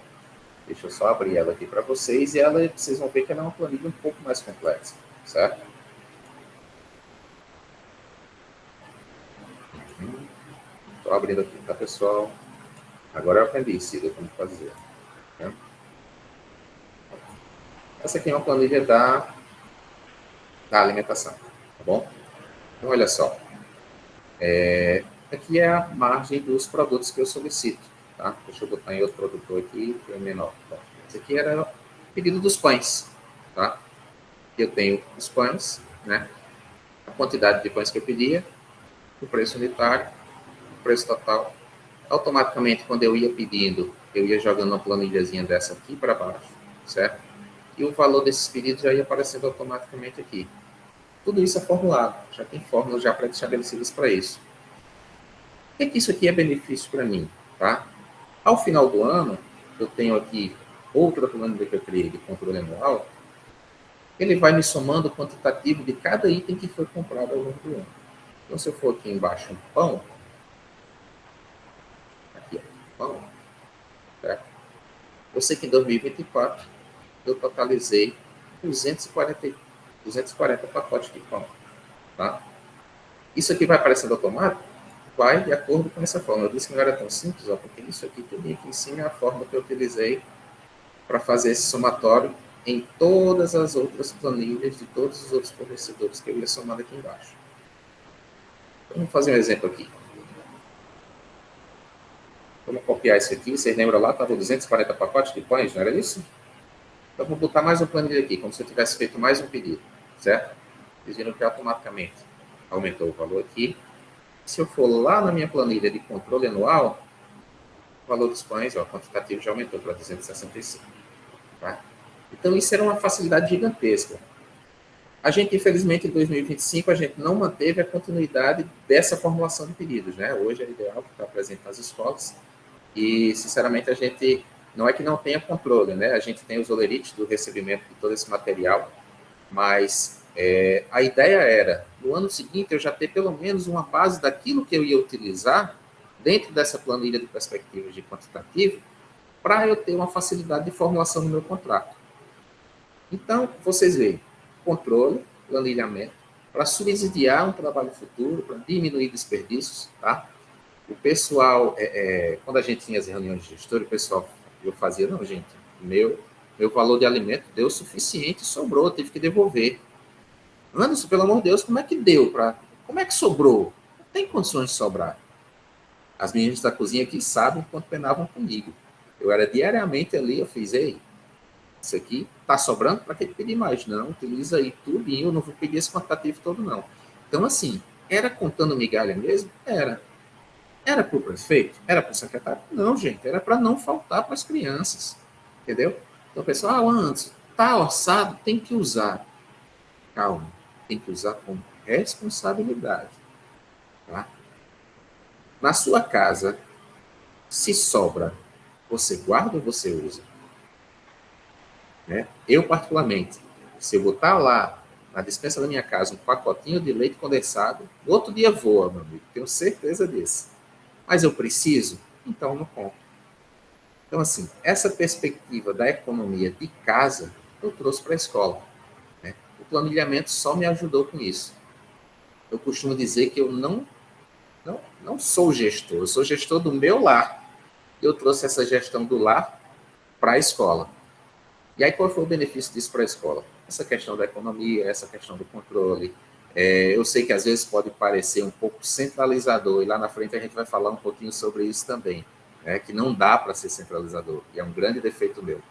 Deixa eu só abrir ela aqui para vocês, e vocês vão ver que ela é uma planilha um pouco mais complexa, certo? Estou abrindo aqui, tá, pessoal? Agora eu aprendi, Cida, como fazer. Né? Essa aqui é uma planilha da alimentação, tá bom? Então, olha só. Aqui é a margem dos produtos que eu solicito, tá? Deixa eu botar em outro produtor aqui, que é menor. Bom, esse aqui era o pedido dos pães, tá? Eu tenho os pães, né? A quantidade de pães que eu pedia, o preço unitário, o preço total. Automaticamente, quando eu ia pedindo, eu ia jogando uma planilhazinha dessa aqui para baixo, certo? E o valor desses pedidos já ia aparecendo automaticamente aqui. Tudo isso é formulado, já tem fórmulas já pré-estabelecidas para isso. Por que isso aqui é benefício para mim? Tá? Ao final do ano, eu tenho aqui outra planilha que eu criei de controle anual, ele vai me somando o quantitativo de cada item que foi comprado ao longo do ano. Então, se eu for aqui embaixo um pão, aqui, ó, pão, certo? Eu sei que em 2024 eu totalizei 240 pacotes de pão. Tá? Isso aqui vai aparecendo automático? Vai de acordo com essa forma. Eu disse que não era tão simples, ó, porque isso aqui tudo aqui em cima é a forma que eu utilizei para fazer esse somatório em todas as outras planilhas de todos os outros fornecedores que eu ia somando aqui embaixo. Então, vamos fazer um exemplo aqui. Vamos copiar isso aqui. Vocês lembram lá? Estava 240 pacotes de pães, não era isso? Então, vou botar mais uma planilha aqui, como se eu tivesse feito mais um pedido, certo? Vocês viram que automaticamente aumentou o valor aqui. Se eu for lá na minha planilha de controle anual, o valor dos pães, ó, quantitativo já aumentou para 265. Tá? Então, isso era uma facilidade gigantesca. A gente, infelizmente, em 2025, a gente não manteve a continuidade dessa formulação de pedidos, né? Hoje é ideal que está presente nas escolas e, sinceramente, a gente não é que não tenha controle, né? A gente tem os olerites do recebimento de todo esse material, mas a ideia era, no ano seguinte, eu já ter pelo menos uma base daquilo que eu ia utilizar dentro dessa planilha de perspectivas de quantitativo para eu ter uma facilidade de formulação no meu contrato. Então, vocês veem, controle, planilhamento, para subsidiar um trabalho futuro, para diminuir desperdícios, tá? O pessoal, quando a gente tinha as reuniões de gestor, o pessoal, eu fazia, não, gente, meu valor de alimento deu suficiente, sobrou, tive que devolver. Anderson, pelo amor de Deus, como é que deu para... Como é que sobrou? Não tem condições de sobrar. As meninas da cozinha aqui sabem quanto penavam comigo. Eu era diariamente ali, eu fiz, ei, isso aqui está sobrando, para que pedir mais? Não, utiliza aí tudo e eu não vou pedir esse quantitativo todo, não. Então, assim, era contando migalha mesmo? Era. Era para o prefeito? Era para o secretário? Não, gente, era para não faltar para as crianças. Entendeu? Então, o pessoal, antes, está orçado, tem que usar. Calma, tem que usar com responsabilidade. Tá? Na sua casa, se sobra, você guarda ou você usa? Né? Eu, particularmente, se eu botar lá na despensa da minha casa um pacotinho de leite condensado, no outro dia voa, meu amigo, tenho certeza disso. Mas eu preciso? Então não compro. Então, assim, essa perspectiva da economia de casa eu trouxe para a escola. Né? O planilhamento só me ajudou com isso. Eu costumo dizer que eu não sou gestor, eu sou gestor do meu lar. Eu trouxe essa gestão do lar para a escola. E aí, qual foi o benefício disso para a escola? Essa questão da economia, essa questão do controle. Eu sei que às vezes pode parecer um pouco centralizador, e lá na frente a gente vai falar um pouquinho sobre isso também, né? Que não dá para ser centralizador, e é um grande defeito meu.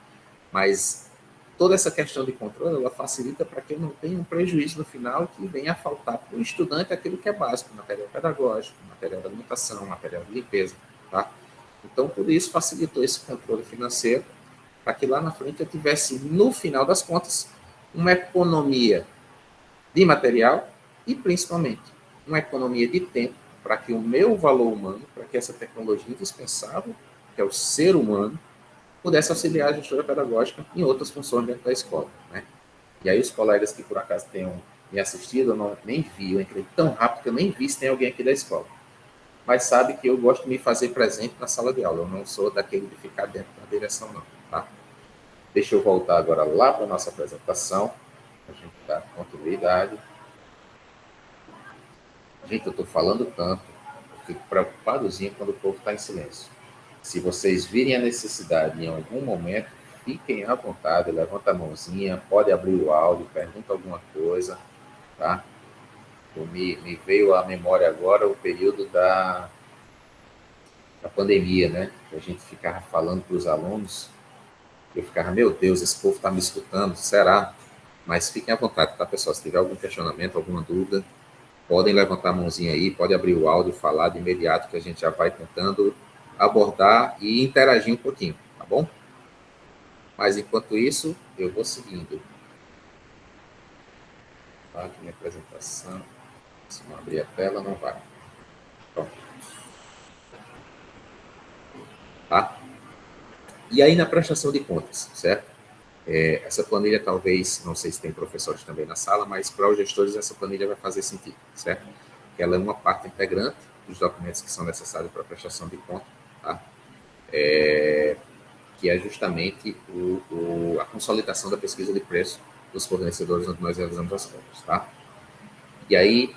Mas toda essa questão de controle, ela facilita para que eu não tenha um prejuízo no final que venha a faltar para o estudante aquilo que é básico, material pedagógico, material de alimentação, material de limpeza, tá? Então, tudo isso facilitou esse controle financeiro para que lá na frente eu tivesse, no final das contas, uma economia de material e, principalmente, uma economia de tempo para que o meu valor humano, para que essa tecnologia indispensável, que é o ser humano, pudesse auxiliar a gestora pedagógica em outras funções dentro da escola. Né? E aí os colegas que, por acaso, tenham me assistido, eu nem vi, eu entrei tão rápido que eu nem vi se tem alguém aqui da escola. Mas sabe que eu gosto de me fazer presente na sala de aula, eu não sou daquele de ficar dentro da direção, não. Tá? Deixa eu voltar agora lá para a nossa apresentação. A gente dá continuidade. Gente, eu estou falando tanto, eu fico preocupadozinho quando o povo está em silêncio. Se vocês virem a necessidade em algum momento, fiquem à vontade, levanta a mãozinha, pode abrir o áudio, pergunta alguma coisa, tá? Me veio à memória agora o período da pandemia, né? Que a gente ficava falando para os alunos, eu ficava, meu Deus, esse povo está me escutando, será? Mas fiquem à vontade, tá, pessoal? Se tiver algum questionamento, alguma dúvida, podem levantar a mãozinha aí, pode abrir o áudio, falar de imediato, que a gente já vai tentando abordar e interagir um pouquinho, tá bom? Mas, enquanto isso, eu vou seguindo. Tá, aqui minha apresentação. Se não abrir a tela, não vai. Pronto. Tá? E aí, na prestação de contas, certo? Essa planilha, talvez, não sei se tem professores também na sala, mas para os gestores essa planilha vai fazer sentido, certo? Ela é uma parte integrante dos documentos que são necessários para a prestação de conta, tá? Que é justamente a consolidação da pesquisa de preço dos fornecedores onde nós realizamos as contas, tá? E aí,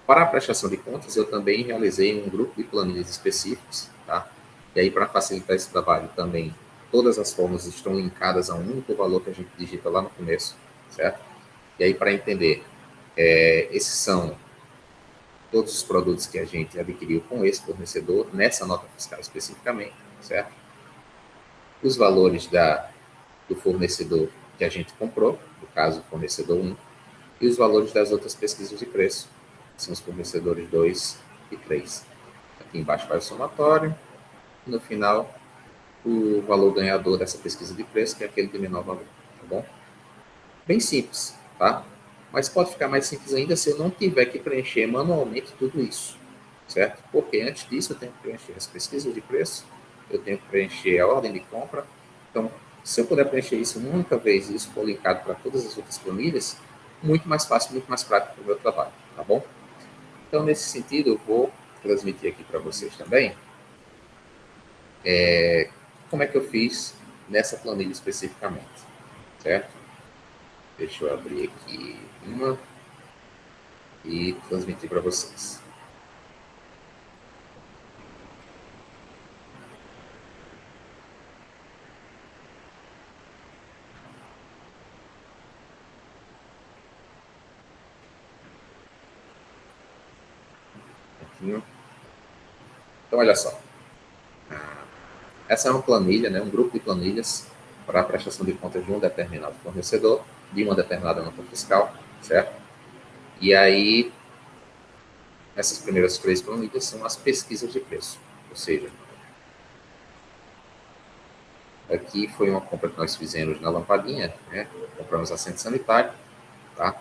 para a prestação de contas, eu também realizei um grupo de planilhas específicos, tá? E aí, para facilitar esse trabalho também, todas as formas estão linkadas a um único valor que a gente digita lá no começo, certo? E aí, para entender, esses são todos os produtos que a gente adquiriu com esse fornecedor, nessa nota fiscal especificamente, certo? Os valores do fornecedor que a gente comprou, no caso, o fornecedor 1, e os valores das outras pesquisas de preço, são os fornecedores 2 e 3. Aqui embaixo vai o somatório, e no final, o valor ganhador dessa pesquisa de preço, que é aquele de menor valor, tá bom? Bem simples, tá? Mas pode ficar mais simples ainda se eu não tiver que preencher manualmente tudo isso, certo? Porque antes disso eu tenho que preencher as pesquisas de preço, eu tenho que preencher a ordem de compra. Então, se eu puder preencher isso uma única vez e isso for linkado para todas as outras planilhas, muito mais fácil, muito mais prático para o meu trabalho, tá bom? Então, nesse sentido, eu vou transmitir aqui para vocês também como é que eu fiz nessa planilha especificamente, certo? Deixa eu abrir aqui uma e transmitir para vocês. Então, olha só. Essa é uma planilha, né, um grupo de planilhas para a prestação de contas de um determinado fornecedor, de uma determinada nota fiscal, certo? E aí, essas primeiras 3 planilhas são as pesquisas de preço. Ou seja, aqui foi uma compra que nós fizemos na lampadinha, né? Compramos assento sanitário, tá?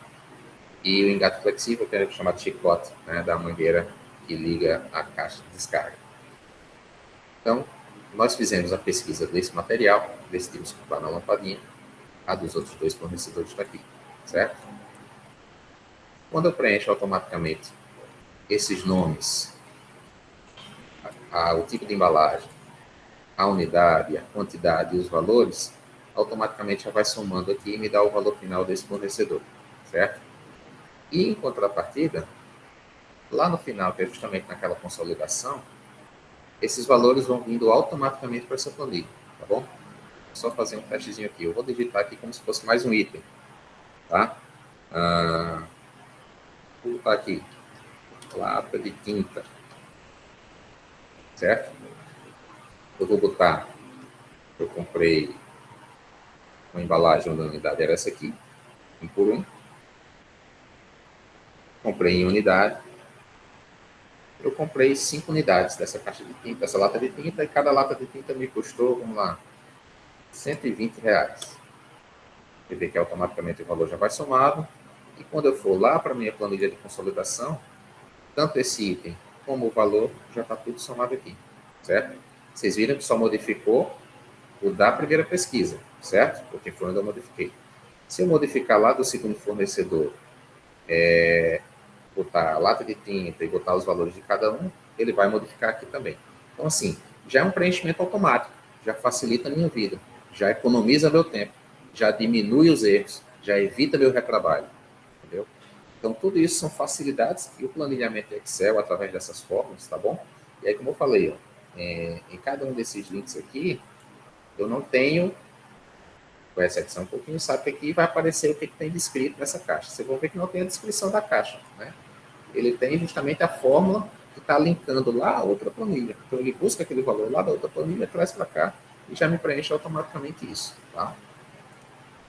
E o engate flexível, que é chamado chicote, né, da mangueira que liga a caixa de descarga. Então, nós fizemos a pesquisa desse material, decidimos comprar na lampadinha, a dos outros 2 fornecedores está aqui, certo? Quando eu preencho automaticamente esses nomes, o tipo de embalagem, a unidade, a quantidade e os valores, automaticamente já vai somando aqui e me dá o valor final desse fornecedor, certo? E em contrapartida, lá no final, que é justamente naquela consolidação, esses valores vão vindo automaticamente para essa planilha, tá bom? Vou só fazer um testezinho aqui. Eu vou digitar aqui como se fosse mais um item, tá? Vou botar aqui, lata de tinta, certo? Eu vou botar, eu comprei uma embalagem da unidade, era essa aqui, 1 por 1. Comprei em unidade. Eu comprei 5 unidades dessa caixa de tinta, dessa lata de tinta, e cada lata de tinta me custou, vamos lá, R$120. Você vê que automaticamente o valor já vai somado. E quando eu for lá para a minha planilha de consolidação, tanto esse item como o valor já está tudo somado aqui, certo? Vocês viram que só modificou o da primeira pesquisa, certo? Porque foi onde eu modifiquei. Se eu modificar lá do segundo fornecedor, botar a lata de tinta e botar os valores de cada um, ele vai modificar aqui também. Então, assim, já é um preenchimento automático, já facilita a minha vida, já economiza meu tempo, já diminui os erros, já evita meu retrabalho, entendeu? Então, tudo isso são facilidades que o planilhamento Excel, através dessas fórmulas, tá bom? E aí, como eu falei, ó, em cada um desses links aqui, eu não tenho, com essa edição um pouquinho, sabe que aqui vai aparecer o que tem descrito nessa caixa. Vocês vão ver que não tem a descrição da caixa, né? Ele tem justamente a fórmula que está linkando lá a outra planilha. Então, ele busca aquele valor lá da outra planilha, traz para cá e já me preenche automaticamente isso, tá?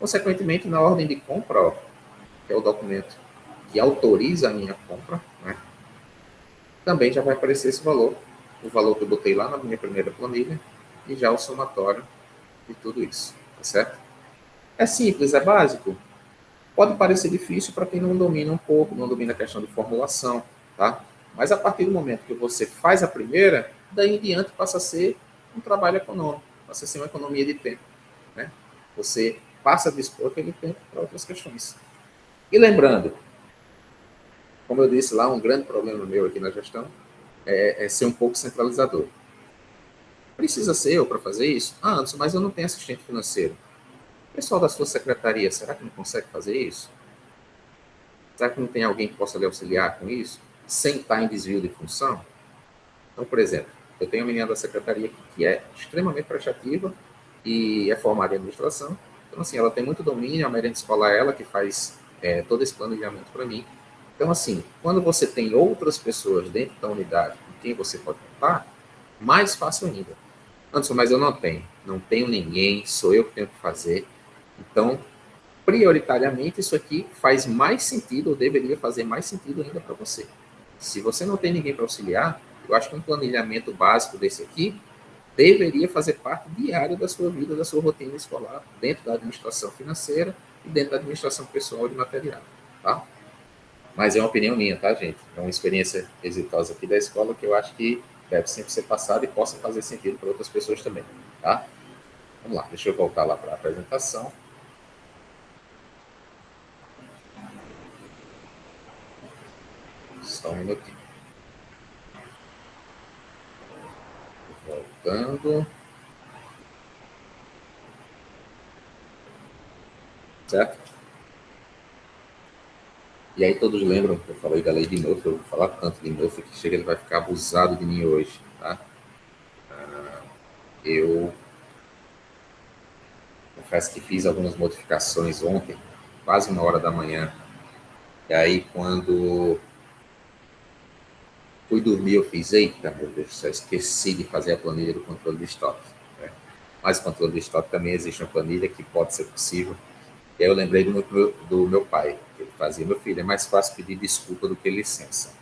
Consequentemente, na ordem de compra, ó, que é o documento que autoriza a minha compra, né, também já vai aparecer esse valor, o valor que eu botei lá na minha primeira planilha e já o somatório de tudo isso, tá certo? É simples, é básico? Pode parecer difícil para quem não domina um pouco, não domina a questão de formulação, tá? Mas a partir do momento que você faz a primeira, daí em diante passa a ser um trabalho econômico, passa a ser uma economia de tempo, né? Você passa a dispor aquele tempo para outras questões. E lembrando, como eu disse lá, um grande problema meu aqui na gestão é ser um pouco centralizador. Precisa ser eu para fazer isso? Ah, Anderson, mas eu não tenho assistente financeiro. O pessoal da sua secretaria, será que não consegue fazer isso? Será que não tem alguém que possa lhe auxiliar com isso, sem estar em desvio de função? Então, por exemplo, eu tenho uma menina da secretaria que é extremamente prestativa e é formada em administração. Então, assim, ela tem muito domínio, a merenda escolar é ela que faz todo esse planejamento para mim. Então, assim, quando você tem outras pessoas dentro da unidade com quem você pode contar, mais fácil ainda. Anderson, mas eu não tenho ninguém, sou eu que tenho que fazer. Então, prioritariamente, isso aqui faz mais sentido, ou deveria fazer mais sentido ainda para você. Se você não tem ninguém para auxiliar, eu acho que um planejamento básico desse aqui deveria fazer parte diária da sua vida, da sua rotina escolar, dentro da administração financeira e dentro da administração pessoal de material, tá? Mas é uma opinião minha, tá, gente? É uma experiência exitosa aqui da escola que eu acho que deve sempre ser passada e possa fazer sentido para outras pessoas também, tá? Vamos lá, deixa eu voltar lá para a apresentação. Só um minutinho. Voltando. Certo? E aí todos lembram que eu falei da lei de Murphy, eu vou falar tanto de Murphy que chega ele vai ficar abusado de mim hoje, tá? Eu confesso que fiz algumas modificações ontem, quase 1h da manhã. E aí quando fui dormir eu fiz, eita, meu Deus do céu, esqueci de fazer a planilha do controle de estoque. Né? Mas o controle de estoque também existe uma planilha que pode ser possível. E aí eu lembrei do meu pai, que ele fazia, meu filho, é mais fácil pedir desculpa do que licença.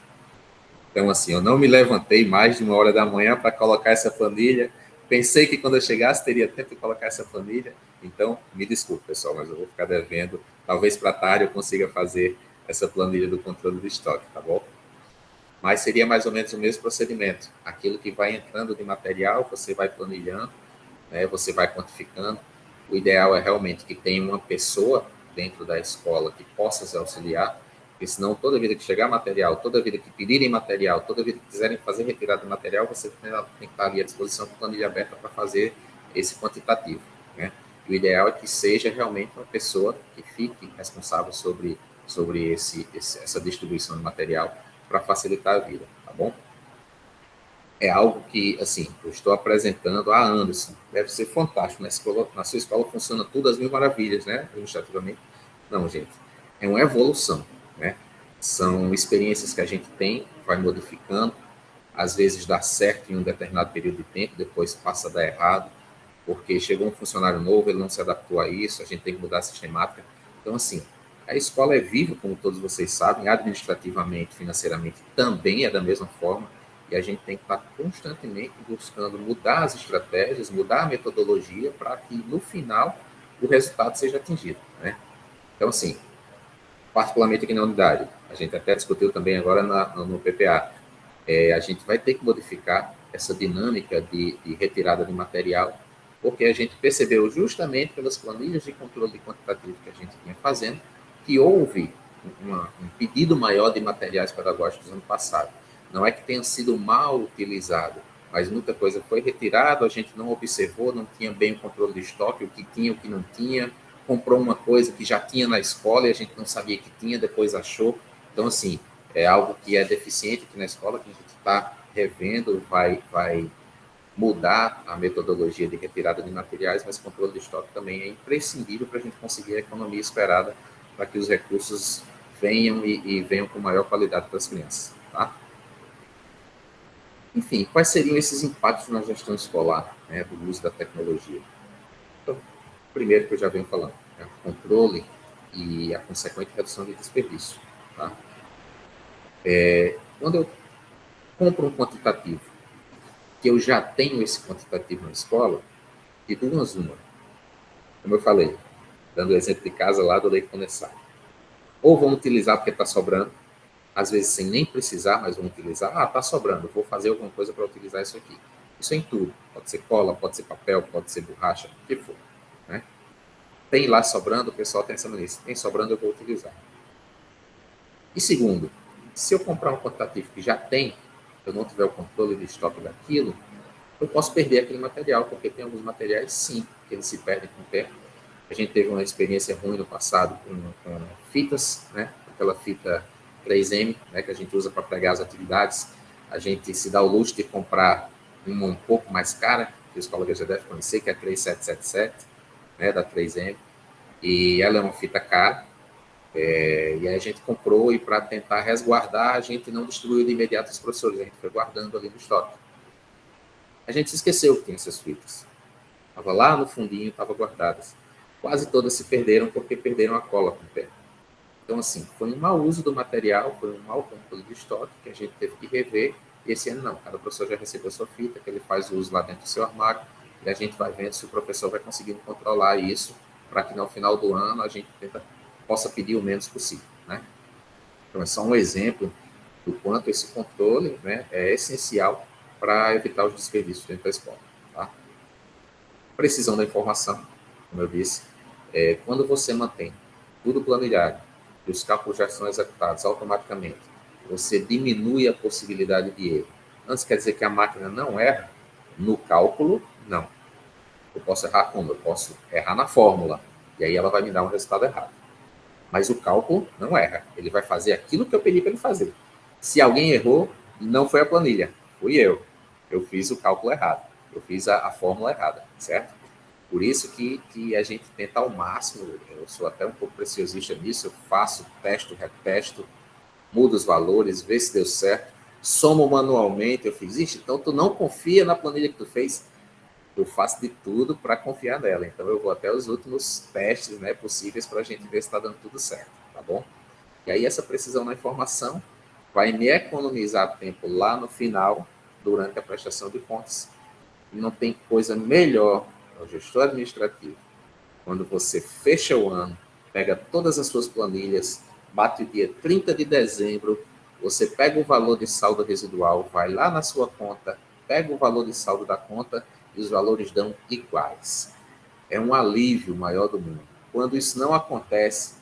Então, assim, eu não me levantei mais de 1h da manhã para colocar essa planilha. Pensei que quando eu chegasse teria tempo de colocar essa planilha. Então, me desculpe, pessoal, mas eu vou ficar devendo. Talvez para a tarde eu consiga fazer essa planilha do controle de estoque, tá bom? Mas seria mais ou menos o mesmo procedimento. Aquilo que vai entrando de material, você vai planilhando, né, você vai quantificando. O ideal é realmente que tenha uma pessoa dentro da escola que possa se auxiliar, porque senão toda vida que chegar material, toda vida que pedirem material, toda vida que quiserem fazer retirada de material, você tem que estar ali à disposição com planilha aberta para fazer esse quantitativo. Né? E o ideal é que seja realmente uma pessoa que fique responsável sobre essa distribuição de material para facilitar a vida, tá bom? É algo que, assim, eu estou apresentando há anos. Deve ser fantástico. Na sua escola funciona tudo às mil maravilhas, né? Administrativamente. Não, gente. É uma evolução, né? São experiências que a gente tem, vai modificando. Às vezes dá certo em um determinado período de tempo, depois passa a dar errado, porque chegou um funcionário novo, ele não se adaptou a isso, a gente tem que mudar a sistemática. Então, assim, a escola é viva, como todos vocês sabem, administrativamente, financeiramente também é da mesma forma, e a gente tem que estar constantemente buscando mudar as estratégias, mudar a metodologia para que, no final, o resultado seja atingido. Né? Então, assim, particularmente aqui na unidade, a gente até discutiu também agora no PPA, a gente vai ter que modificar essa dinâmica de retirada de material, porque a gente percebeu justamente pelas planilhas de controle quantitativo que a gente vinha fazendo, que houve um pedido maior de materiais pedagógicos no ano passado. Não é que tenha sido mal utilizado, mas muita coisa foi retirada, a gente não observou, não tinha bem o controle de estoque, o que tinha, o que não tinha, comprou uma coisa que já tinha na escola e a gente não sabia que tinha, depois achou. Então, assim, é algo que é deficiente aqui na escola, que a gente está revendo, vai mudar a metodologia de retirada de materiais, mas controle de estoque também é imprescindível para a gente conseguir a economia esperada, para que os recursos venham e venham com maior qualidade para as crianças. Tá? Enfim, quais seriam esses impactos na gestão escolar, né, do uso da tecnologia? Então, primeiro que eu já venho falando, né, o controle e a consequente redução de desperdício. Tá? Quando eu compro um quantitativo, que eu já tenho esse quantitativo na escola, de duas uma. Como eu falei, dando o exemplo de casa lá do leite condensado. Ou vão utilizar porque está sobrando, às vezes sem nem precisar, mas vão utilizar. Ah, está sobrando, vou fazer alguma coisa para utilizar isso aqui. Isso é em tudo. Pode ser cola, pode ser papel, pode ser borracha, o que for. Né? Tem lá sobrando, o pessoal está pensando nisso. Tem sobrando, eu vou utilizar. E segundo, se eu comprar um quantitativo que já tem, eu não tiver o controle de estoque daquilo, eu posso perder aquele material, porque tem alguns materiais, sim, que eles se perdem com o tempo. A gente teve uma experiência ruim no passado com fitas, né? Aquela fita 3M, né, que a gente usa para pregar as atividades. A gente se dá o luxo de comprar uma um pouco mais cara, que os colegas já devem conhecer, que é a 3777, né, da 3M. E ela é uma fita cara, e aí a gente comprou e para tentar resguardar, a gente não distribuiu de imediato os professores, a gente foi guardando ali no estoque. A gente se esqueceu que tinha essas fitas. Estava lá no fundinho, estava guardadas. quase todas se perderam porque perderam a cola com o tempo. Então, assim, foi um mau uso do material, foi um mau controle de estoque que a gente teve que rever. E esse ano não, cada professor já recebeu sua fita, que ele faz o uso lá dentro do seu armário, e a gente vai vendo se o professor vai conseguindo controlar isso, para que no final do ano a gente possa pedir o menos possível, né? Então, é só um exemplo do quanto esse controle, né, é essencial para evitar os desperdícios dentro da escola. Tá? Precisão da informação, como eu disse, quando você mantém tudo planilhado e os cálculos já são executados automaticamente, você diminui a possibilidade de erro. Antes quer dizer que a máquina não erra no cálculo? Não. Eu posso errar como? Eu posso errar na fórmula, e aí ela vai me dar um resultado errado. Mas o cálculo não erra. Ele vai fazer aquilo que eu pedi para ele fazer. Se alguém errou, não foi a planilha, fui eu. Eu fiz o cálculo errado. Eu fiz a fórmula errada, certo? Por isso que a gente tenta ao máximo, eu sou até um pouco preciosista nisso, eu faço, testo, retesto, mudo os valores, vê se deu certo, somo manualmente, eu fiz isso, então tu não confia na planilha que tu fez? Eu faço de tudo para confiar nela. Então, eu vou até os últimos testes, né, possíveis para a gente ver se está dando tudo certo, tá bom? E aí, essa precisão na informação vai me economizar tempo lá no final, durante a prestação de contas. E não tem coisa melhor ao gestor administrativo, quando você fecha o ano, pega todas as suas planilhas, bate o dia 30 de dezembro, você pega o valor de saldo residual, vai lá na sua conta, pega o valor de saldo da conta e os valores dão iguais. É um alívio maior do mundo. Quando isso não acontece,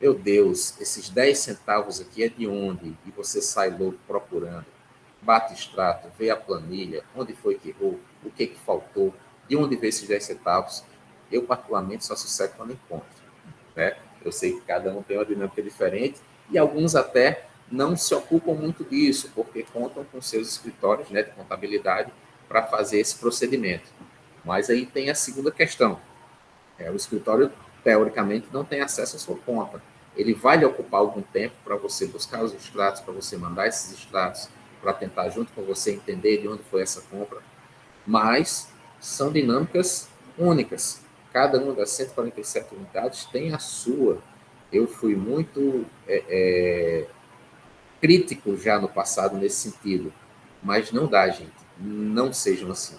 meu Deus, esses 10 centavos aqui é de onde? E você sai louco procurando. Bate extrato, vê a planilha, onde foi que errou, o que faltou, de onde veio esses 10 centavos. Eu, particularmente, só sossego quando encontro. Né? Eu sei que cada um tem uma dinâmica diferente e alguns até não se ocupam muito disso, porque contam com seus escritórios, né, de contabilidade para fazer esse procedimento. Mas aí tem a segunda questão. O escritório, teoricamente, não tem acesso à sua conta. Ele vai lhe ocupar algum tempo para você buscar os extratos, para você mandar esses extratos, para tentar, junto com você, entender de onde foi essa compra. Mas são dinâmicas únicas. Cada uma das 147 unidades tem a sua. Eu fui muito crítico já no passado nesse sentido, mas não dá, gente. Não sejam assim.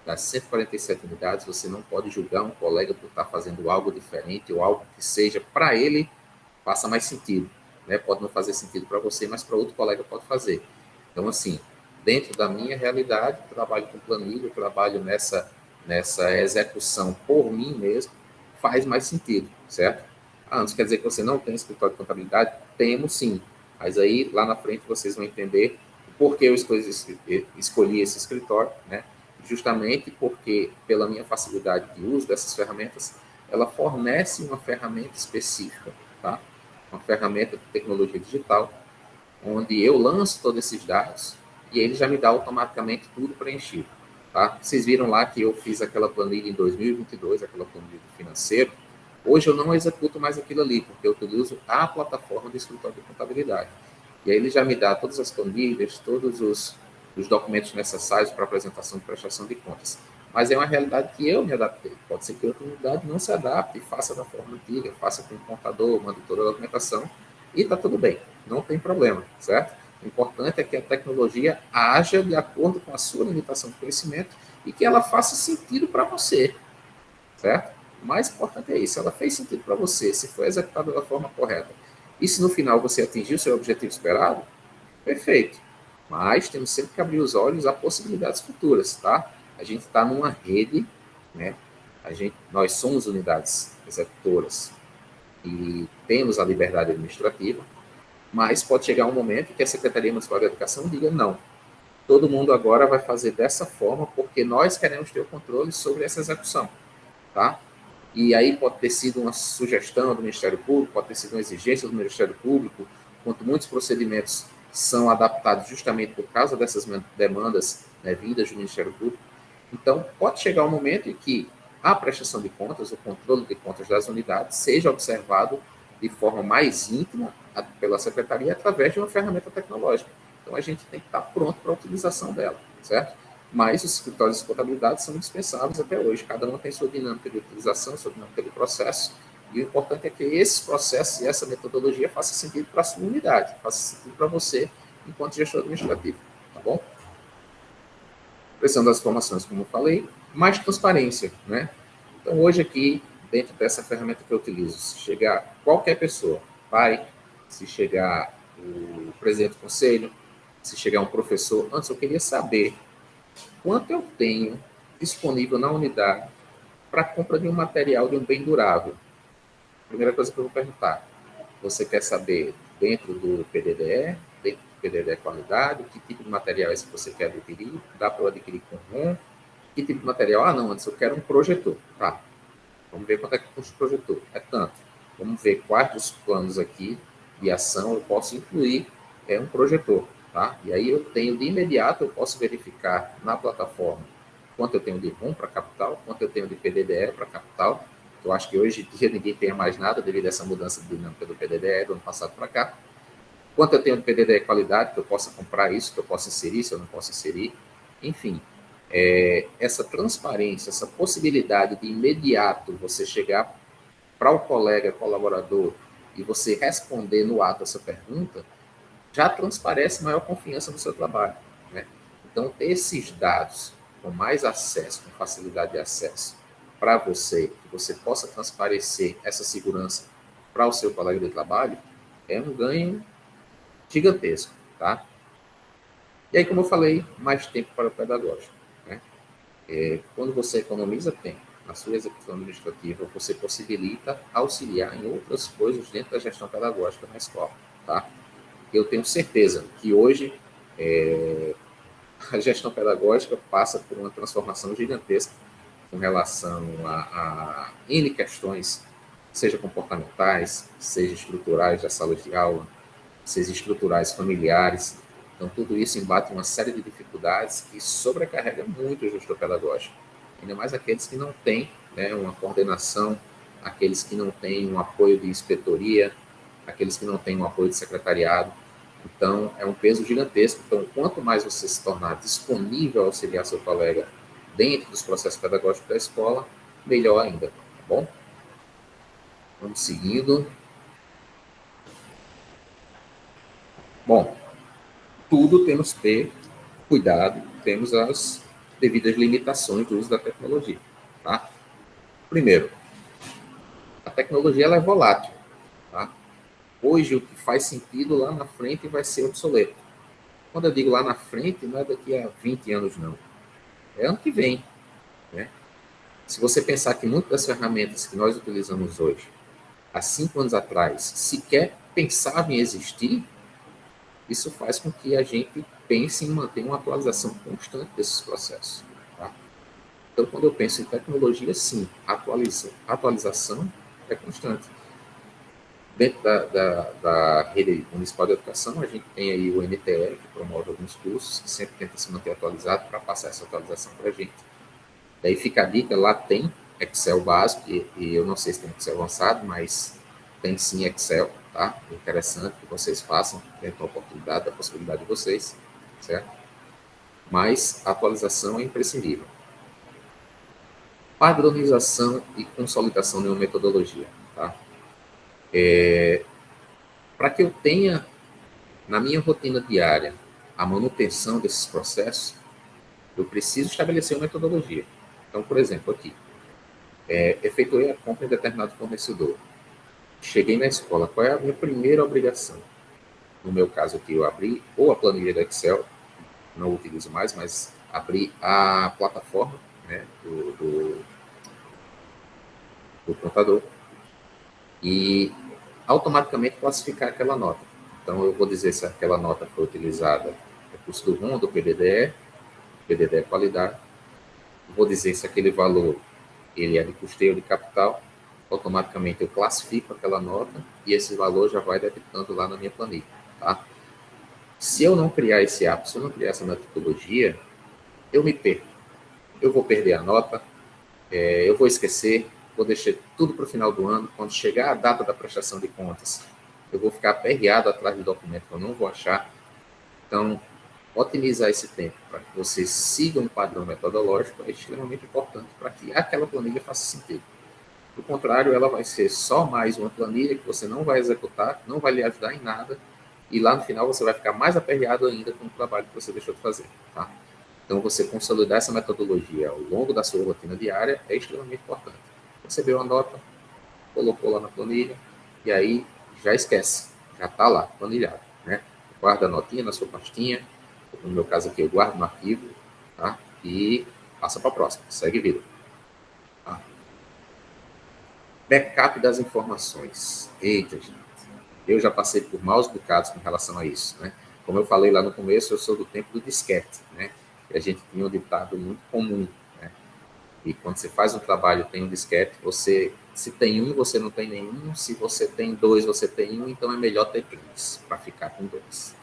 Das 147 unidades, você não pode julgar um colega por estar fazendo algo diferente ou algo que seja, para ele, faça mais sentido. Né? Pode não fazer sentido para você, mas para outro colega pode fazer. Então, assim, dentro da minha realidade, trabalho com planilha, trabalho nessa execução por mim mesmo, faz mais sentido, certo? Antes quer dizer que você não tem escritório de contabilidade? Temos sim, mas aí lá na frente vocês vão entender o porquê eu escolhi esse escritório, né? Justamente porque, pela minha facilidade de uso dessas ferramentas, ela fornece uma ferramenta específica, tá? Uma ferramenta de tecnologia digital, onde eu lanço todos esses dados e ele já me dá automaticamente tudo preenchido. Tá? Vocês viram lá que eu fiz aquela planilha em 2022, aquela planilha financeira. Hoje eu não executo mais aquilo ali, porque eu utilizo a plataforma do escritório de contabilidade. E aí ele já me dá todas as planilhas, todos os documentos necessários para apresentação de prestação de contas. Mas é uma realidade que eu me adaptei. Pode ser que outra unidade não se adapte e faça da forma antiga, faça com o contador, mande toda a documentação e está tudo bem, não tem problema, certo? O importante é que a tecnologia haja de acordo com a sua limitação de conhecimento e que ela faça sentido para você, certo? O mais importante é isso, ela fez sentido para você, se foi executada da forma correta. E se no final você atingir o seu objetivo esperado, perfeito. Mas temos sempre que abrir os olhos a possibilidades futuras, tá? A gente está numa rede, né? Nós somos unidades executoras e temos a liberdade administrativa, mas pode chegar um momento que a Secretaria Municipal de Educação diga não, todo mundo agora vai fazer dessa forma porque nós queremos ter o controle sobre essa execução, tá? E aí pode ter sido uma sugestão do Ministério Público, pode ter sido uma exigência do Ministério Público, quanto muitos procedimentos são adaptados justamente por causa dessas demandas, né, vindas do Ministério Público. Então, pode chegar um momento em que a prestação de contas, o controle de contas das unidades, seja observado de forma mais íntima pela Secretaria através de uma ferramenta tecnológica. Então, a gente tem que estar pronto para a utilização dela, certo? Mas os escritórios de contabilidade são indispensáveis até hoje. Cada um tem sua dinâmica de utilização, sua dinâmica de processo. E o importante é que esses processos e essa metodologia façam sentido para a sua unidade, faça sentido para você, enquanto gestor administrativo. Tá bom? Precisando das informações, como eu falei, mais transparência, né? Então, hoje aqui, dentro dessa ferramenta que eu utilizo, se chegar qualquer pessoa, pai, se chegar o presidente do conselho, se chegar um professor, antes eu queria saber quanto eu tenho disponível na unidade para a compra de um material, de um bem durável. Primeira coisa que eu vou perguntar, você quer saber dentro do PDDE, dentro do PDDE qualidade, que tipo de material é esse que você quer adquirir, dá para eu adquirir com ROM, que tipo de material? Ah, não, antes eu quero um projetor. Tá, vamos ver quanto é que custa o projetor. É tanto. Vamos ver quais dos planos aqui de ação eu posso incluir um projetor. Tá? E aí eu tenho, de imediato, eu posso verificar na plataforma quanto eu tenho de ROM para capital, quanto eu tenho de PDDE para capital. Eu acho que hoje em dia ninguém tem mais nada devido a essa mudança de dinâmica do PDDE do ano passado para cá. Quanto eu tenho de PDDE qualidade, que eu possa comprar isso, que eu possa inserir, se eu não posso inserir. Enfim, essa transparência, essa possibilidade de imediato você chegar para o colega, colaborador, e você responder no ato essa pergunta, já transparece maior confiança no seu trabalho. Né? Então, ter esses dados com mais acesso, com facilidade de acesso para você, que você possa transparecer essa segurança para o seu colega de trabalho, é um ganho gigantesco. Tá? E aí, como eu falei, mais tempo para o pedagógico. Né? Quando você economiza tempo na sua execução administrativa, você possibilita auxiliar em outras coisas dentro da gestão pedagógica na escola. Tá? Eu tenho certeza que hoje a gestão pedagógica passa por uma transformação gigantesca com relação a N questões, seja comportamentais, seja estruturais das salas de aula, seja estruturais familiares. Então, tudo isso embate uma série de dificuldades que sobrecarrega muito o gestor pedagógico. Ainda mais aqueles que não têm uma coordenação, aqueles que não têm um apoio de inspetoria, aqueles que não têm um apoio de secretariado. Então, é um peso gigantesco. Então, quanto mais você se tornar disponível a auxiliar seu colega dentro dos processos pedagógicos da escola, melhor ainda, tá bom? Vamos seguindo. Bom, tudo temos que ter cuidado, temos as devidas limitações do uso da tecnologia, tá? Primeiro, a tecnologia ela é volátil, tá? Hoje, o que faz sentido lá na frente vai ser obsoleto. Quando eu digo lá na frente, não é daqui a 20 anos, não. É ano que vem. Né? Se você pensar que muitas das ferramentas que nós utilizamos hoje, há 5 anos atrás, sequer pensavam em existir, isso faz com que a gente pense em manter uma atualização constante desses processos. Tá? Então, quando eu penso em tecnologia, sim, atualização é constante. Dentro da rede municipal de educação, a gente tem aí o NTE, que promove alguns cursos, que sempre tenta se manter atualizado para passar essa atualização para a gente. Daí fica a dica, lá tem Excel básico, e eu não sei se tem Excel avançado, mas tem sim Excel, tá? Interessante que vocês façam dentro da oportunidade, da possibilidade de vocês, certo? Mas a atualização é imprescindível. Padronização e consolidação de uma metodologia, tá? Para que eu tenha, na minha rotina diária, a manutenção desses processos, eu preciso estabelecer uma metodologia. Então, por exemplo, aqui, efetuei a compra em determinado fornecedor. Cheguei na escola, qual é a minha primeira obrigação? No meu caso aqui, eu abri ou a planilha do Excel, não utilizo mais, mas abri a plataforma, né, do computador e automaticamente classificar aquela nota. Então, eu vou dizer se aquela nota foi utilizada no custo do ROM, do PDDE, PDDE qualidade. Vou dizer se aquele valor ele é de custeio ou de capital. Automaticamente eu classifico aquela nota e esse valor já vai detectando lá na minha planilha. Tá? Se eu não criar esse hábito, se eu não criar essa metodologia, eu me perco. Eu vou perder a nota, eu vou esquecer, vou deixar tudo para o final do ano. Quando chegar a data da prestação de contas, eu vou ficar aperreado atrás do documento que eu não vou achar. Então, otimizar esse tempo para que você siga um padrão metodológico é extremamente importante para que aquela planilha faça sentido. Do contrário, ela vai ser só mais uma planilha que você não vai executar, não vai lhe ajudar em nada, e lá no final você vai ficar mais aperreado ainda com o trabalho que você deixou de fazer. Tá? Então, você consolidar essa metodologia ao longo da sua rotina diária é extremamente importante. Recebeu a nota, colocou lá na planilha, e aí já esquece, já está lá, planilhado. Né? Guarda a notinha na sua pastinha, no meu caso aqui eu guardo no arquivo, tá? E passa para a próxima, segue vida. Tá? Backup das informações. Eita, gente. Eu já passei por maus bocados com relação a isso, né? Como eu falei lá no começo, eu sou do tempo do disquete, né? E a gente tinha um ditado muito comum, né? E quando você faz um trabalho tem um disquete, você, se tem um, você não tem nenhum. Se você tem dois, você tem um. Então é melhor ter três, para ficar com dois.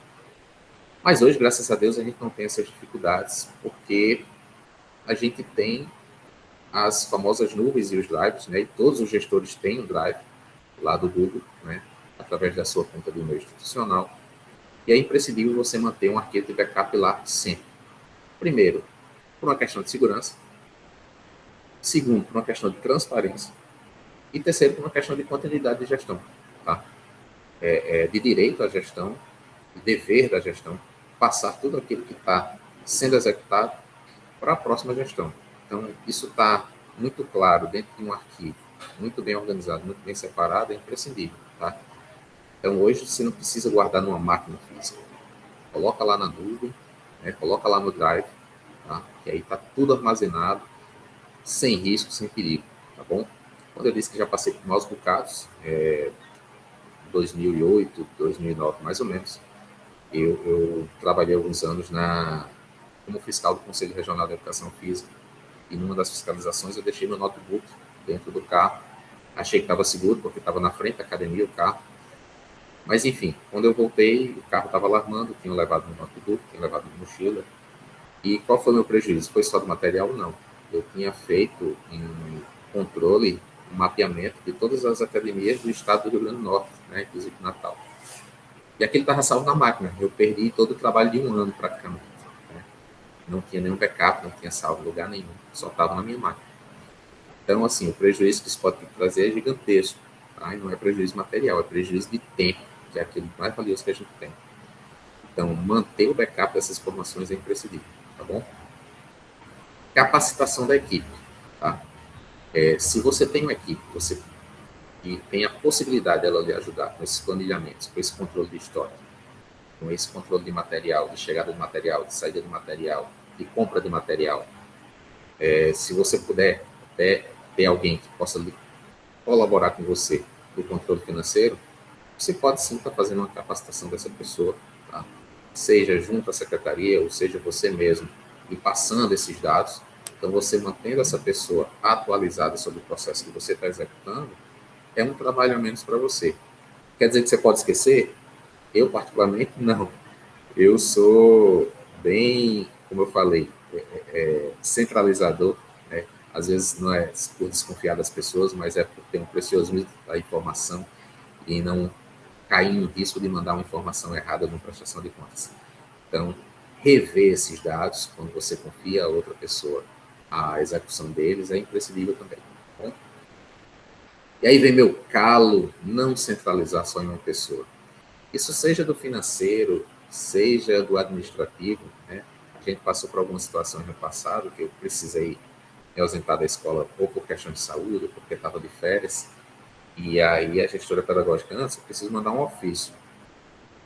Mas hoje, graças a Deus, a gente não tem essas dificuldades, porque a gente tem as famosas nuvens e os drives, né? E todos os gestores têm um drive lá do Google, né? Através da sua conta de e-mail institucional. E é imprescindível você manter um arquivo de backup lá sempre. Primeiro, por uma questão de segurança. Segundo, por uma questão de transparência. E terceiro, por uma questão de continuidade de gestão. Tá? De direito à gestão, de dever da gestão, passar tudo aquilo que está sendo executado para a próxima gestão. Então, isso está muito claro dentro de um arquivo, muito bem organizado, muito bem separado, é imprescindível. Tá? Então, hoje, você não precisa guardar numa máquina física. Coloca lá na nuvem, né? Coloca lá no Drive, tá? Que aí está tudo armazenado, sem risco, sem perigo, tá bom? Quando eu disse que já passei por maus bocados, 2008, 2009, mais ou menos, eu trabalhei alguns anos como fiscal do Conselho Regional de Educação Física, e numa das fiscalizações eu deixei meu notebook dentro do carro, achei que estava seguro, porque estava na frente da academia o carro, mas enfim, quando eu voltei, o carro estava alarmando, tinham levado meu notebook, tinham levado minha mochila, e qual foi o meu prejuízo? Foi só do material? Não. Eu tinha feito um controle, um mapeamento de todas as academias do estado do Rio Grande do Norte, né, inclusive Natal. E aquele estava salvo na máquina. Eu perdi todo o trabalho de um ano, praticamente. Né? Não tinha nenhum backup, não tinha salvo em lugar nenhum. Só estava na minha máquina. Então, assim, o prejuízo que isso pode trazer é gigantesco. Tá? E não é prejuízo material, é prejuízo de tempo, que é aquilo mais valioso que a gente tem. Então, manter o backup dessas informações é imprescindível, tá bom? Capacitação da equipe, tá? Se você tem uma equipe, que tem a possibilidade dela lhe ajudar com esses planilhamentos, com esse controle de estoque, com esse controle de material, de chegada de material, de saída de material, de compra de material, se você puder até ter alguém que possa colaborar com você no controle financeiro, você pode sim estar fazendo uma capacitação dessa pessoa, tá? Seja junto à secretaria, ou seja você mesmo, e passando esses dados. Então, você mantendo essa pessoa atualizada sobre o processo que você está executando, é um trabalho a menos para você. Quer dizer que você pode esquecer? Eu, particularmente, não. Eu sou bem, como eu falei, centralizador, né? Às vezes não é por desconfiar das pessoas, mas é por ter um preciosismo da informação e não cair no risco de mandar uma informação errada numa prestação de contas. Então, rever esses dados, quando você confia a outra pessoa a execução deles, é imprescindível também. Tá bom? E aí vem meu calo, não centralizar só em uma pessoa. Isso seja do financeiro, seja do administrativo, né? A gente passou por algumas situações no passado que eu precisei me ausentar da escola ou por questão de saúde, ou porque estava de férias, e aí a gestora pedagógica, antes, eu preciso mandar um ofício.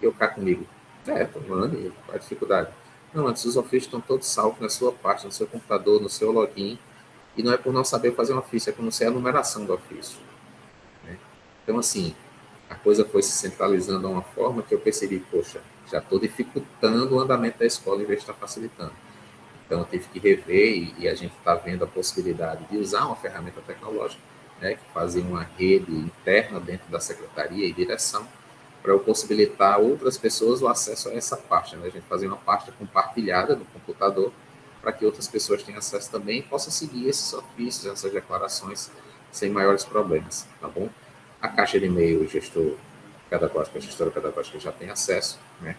E eu cá comigo, mande, qual é a dificuldade? Não, antes os ofícios estão todos salvos na sua pasta, no seu computador, no seu login, e não é por não saber fazer um ofício, é por não ser a numeração do ofício. Né? Então, assim, a coisa foi se centralizando de uma forma que eu percebi, poxa, já estou dificultando o andamento da escola em vez de estar facilitando. Então, eu tive que rever e a gente está vendo a possibilidade de usar uma ferramenta tecnológica, né, que fazia uma rede interna dentro da secretaria e direção, para eu possibilitar outras pessoas o acesso a essa pasta. Né? A gente fazia uma pasta compartilhada no computador para que outras pessoas tenham acesso também e possam seguir esses ofícios, essas declarações sem maiores problemas, tá bom? A caixa de e-mail, o gestor pedagógico, a gestora pedagógica já tem acesso, né?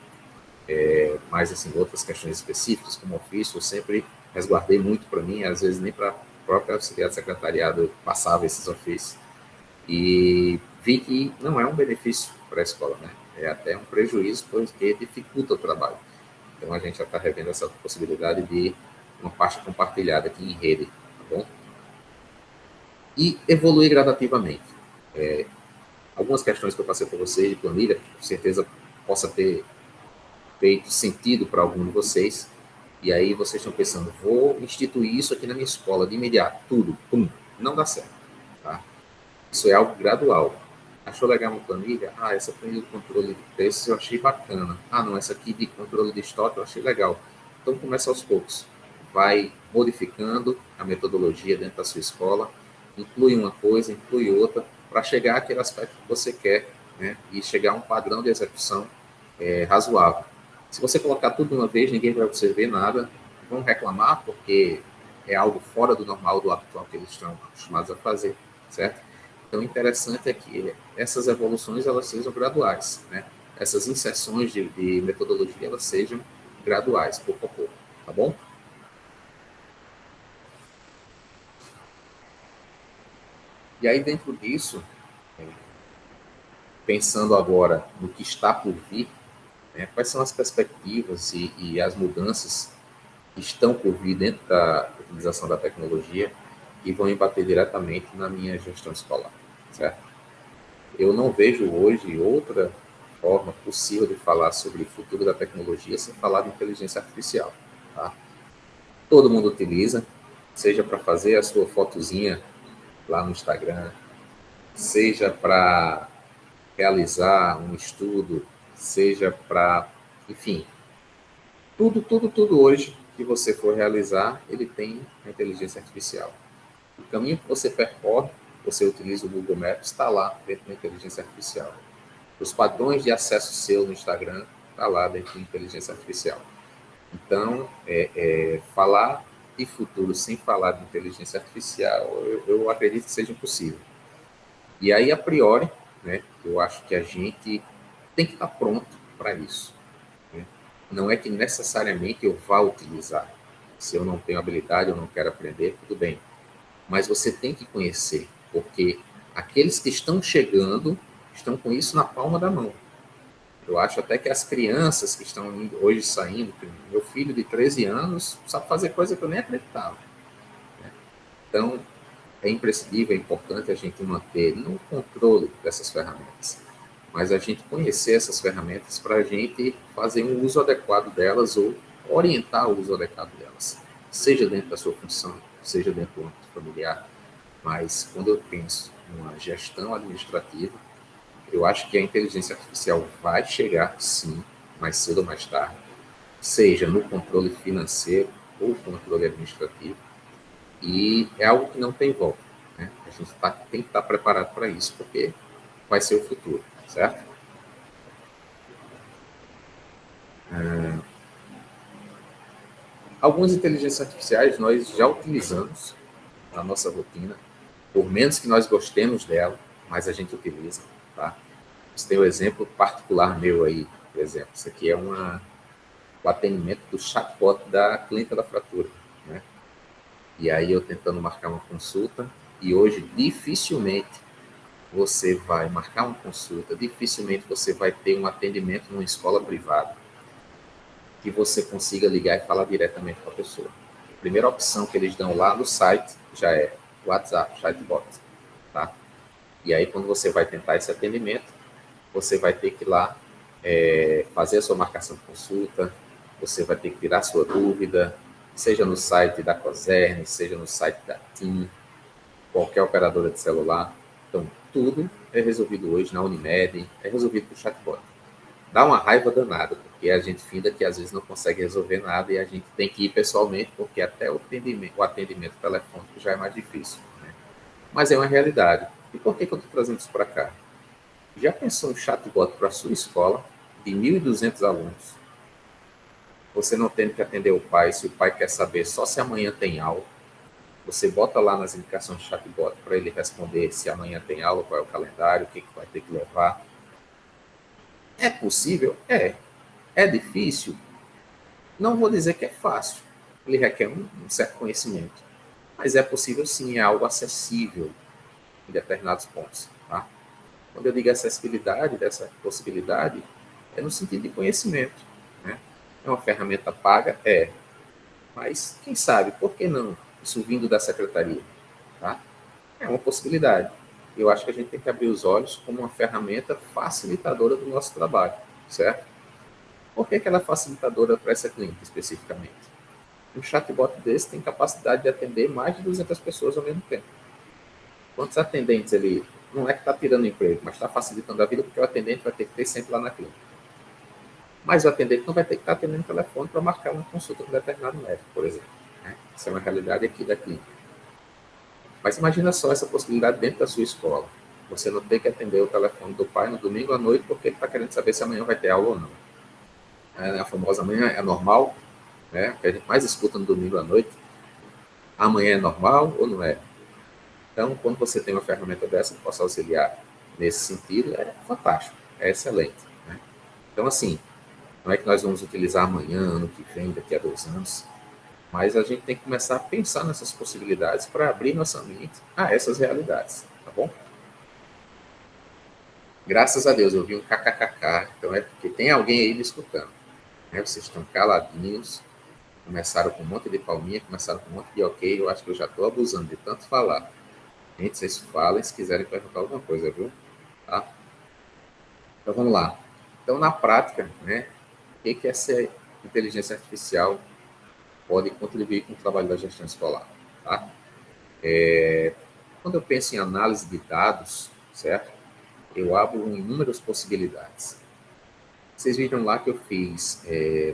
Mas, assim, outras questões específicas, como ofício, eu sempre resguardei muito para mim, às vezes nem para a própria auxiliar de secretariado eu passava esses ofícios. E vi que não é um benefício para a escola, né? É até um prejuízo, porque dificulta o trabalho. Então, a gente já está revendo essa possibilidade de uma parte compartilhada aqui em rede, tá bom? E evoluir gradativamente. Algumas questões que eu passei para vocês de planilha, com certeza possa ter feito sentido para algum de vocês, e aí vocês estão pensando, vou instituir isso aqui na minha escola de imediato, tudo, pum, não dá certo, tá? Isso é algo gradual. Achou legal uma planilha? Ah, essa planilha de controle de preços eu achei bacana. Ah, não, essa aqui de controle de estoque eu achei legal. Então começa aos poucos. Vai modificando a metodologia dentro da sua escola, inclui uma coisa, inclui outra, para chegar àquele aspecto que você quer, né? E chegar a um padrão de execução razoável. Se você colocar tudo de uma vez, ninguém vai observar nada, vão reclamar porque é algo fora do normal, do habitual que eles estão acostumados a fazer, certo? Então, o interessante é que essas evoluções elas sejam graduais, né? Essas inserções de metodologia elas sejam graduais, pouco a pouco, tá bom? E aí, dentro disso, pensando agora no que está por vir, né, quais são as perspectivas e as mudanças que estão por vir dentro da utilização da tecnologia e vão embater diretamente na minha gestão escolar, certo? Eu não vejo hoje outra forma possível de falar sobre o futuro da tecnologia sem falar de inteligência artificial, tá? Todo mundo utiliza, seja para fazer a sua fotozinha lá no Instagram, seja para realizar um estudo, seja para, enfim, tudo hoje que você for realizar, ele tem a inteligência artificial. O caminho que você percorre, você utiliza o Google Maps, está lá dentro da inteligência artificial. Os padrões de acesso seu no Instagram, está lá dentro da inteligência artificial. Então, falar de futuro sem falar de inteligência artificial, eu acredito que seja impossível. E aí, a priori, né, eu acho que a gente tem que estar pronto para isso. Né? Não é que necessariamente eu vá utilizar. Se eu não tenho habilidade, eu não quero aprender, tudo bem. Mas você tem que conhecer, porque aqueles que estão chegando estão com isso na palma da mão. Eu acho até que as crianças que estão hoje saindo, meu filho de 13 anos sabe fazer coisa que eu nem acreditava. Né? Então, é imprescindível, é importante a gente manter não o controle dessas ferramentas, mas a gente conhecer essas ferramentas para a gente fazer um uso adequado delas ou orientar o uso adequado delas, seja dentro da sua função, seja dentro do âmbito familiar. Mas quando eu penso numa gestão administrativa, eu acho que a inteligência artificial vai chegar, sim, mais cedo ou mais tarde, seja no controle financeiro ou controle administrativo, e é algo que não tem volta. Né? A gente tem que estar preparado para isso, porque vai ser o futuro, certo? Algumas inteligências artificiais nós já utilizamos na nossa rotina, por menos que nós gostemos dela, mas a gente utiliza, tá? Você tem um exemplo particular meu aí, por exemplo. Isso aqui é o atendimento do chatbot da Clínica da Fratura, né? E aí eu tentando marcar uma consulta, e hoje dificilmente você vai marcar uma consulta, dificilmente você vai ter um atendimento numa escola privada que você consiga ligar e falar diretamente com a pessoa. A primeira opção que eles dão lá no site já é WhatsApp, chatbot, tá? E aí quando você vai tentar esse atendimento, você vai ter que ir lá fazer a sua marcação de consulta, você vai ter que tirar a sua dúvida, seja no site da Coserne, seja no site da TIM, qualquer operadora de celular. Então, tudo é resolvido hoje na Unimed, é resolvido por chatbot. Dá uma raiva danada, porque a gente finda que às vezes não consegue resolver nada e a gente tem que ir pessoalmente, porque até o atendimento telefônico já é mais difícil. Né? Mas é uma realidade. E por que eu estou trazendo isso para cá? Já pensou um chatbot para a sua escola de 1.200 alunos? Você não tendo que atender o pai, se o pai quer saber só se amanhã tem aula, você bota lá nas indicações do chatbot para ele responder se amanhã tem aula, qual é o calendário, o que vai ter que levar. É possível? É. É difícil? Não vou dizer que é fácil. Ele requer um certo conhecimento. Mas é possível sim, é algo acessível em determinados pontos. Tá? Quando eu digo acessibilidade dessa possibilidade, é no sentido de conhecimento. Né? É uma ferramenta paga? É. Mas quem sabe, por que não? Isso vindo da secretaria. Tá? É uma possibilidade. Eu acho que a gente tem que abrir os olhos como uma ferramenta facilitadora do nosso trabalho, certo? Por que ela é facilitadora para essa clínica especificamente? Um chatbot desse tem capacidade de atender mais de 200 pessoas ao mesmo tempo. Quantos atendentes ele não é que está tirando emprego, mas está facilitando a vida porque o atendente vai ter que ter sempre lá na clínica. Mas o atendente não vai ter que estar atendendo o telefone para marcar uma consulta com um determinado médico, por exemplo. Né? Isso é uma realidade aqui da clínica. Mas imagina só essa possibilidade dentro da sua escola. Você não tem que atender o telefone do pai no domingo à noite porque ele está querendo saber se amanhã vai ter aula ou não. A famosa amanhã é normal, né? Que a gente mais escuta no domingo à noite. Amanhã é normal ou não é? Então, quando você tem uma ferramenta dessa que possa auxiliar nesse sentido, é fantástico, é excelente. Né? Então, assim, não é que nós vamos utilizar amanhã, ano que vem, daqui a 2 anos, mas a gente tem que começar a pensar nessas possibilidades para abrir nossa mente a essas realidades, tá bom? Graças a Deus, eu vi um kkkk, então é porque tem alguém aí me escutando. Né? Vocês estão caladinhos, começaram com um monte de palminha, começaram com um monte de ok, eu acho que eu já estou abusando de tanto falar. Gente, vocês falem se quiserem perguntar alguma coisa, viu? Tá? Então vamos lá. Então, na prática, né, o que essa inteligência artificial pode contribuir com o trabalho da gestão escolar? Tá? Quando eu penso em análise de dados, certo? Eu abro inúmeras possibilidades. Vocês viram lá que eu fiz,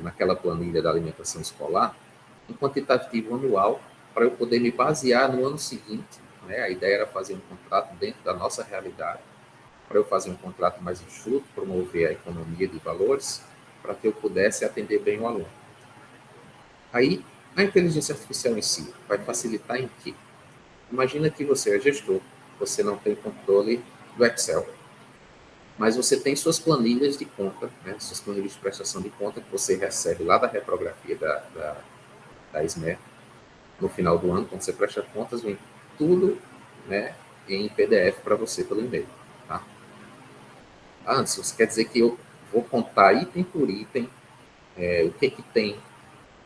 naquela planilha da alimentação escolar, um quantitativo anual para eu poder me basear no ano seguinte. Né? A ideia era fazer um contrato dentro da nossa realidade, para eu fazer um contrato mais enxuto, promover a economia de valores, para que eu pudesse atender bem o aluno. Aí, a inteligência artificial em si vai facilitar em quê? Imagina que você é gestor, você não tem controle do Excel, mas você tem suas planilhas de conta, né, suas planilhas de prestação de conta que você recebe lá da reprografia da SME. No final do ano, quando você presta contas, vem tudo, né, em PDF para você pelo e-mail. Tá? Antes, isso quer dizer que eu vou contar item por item o que tem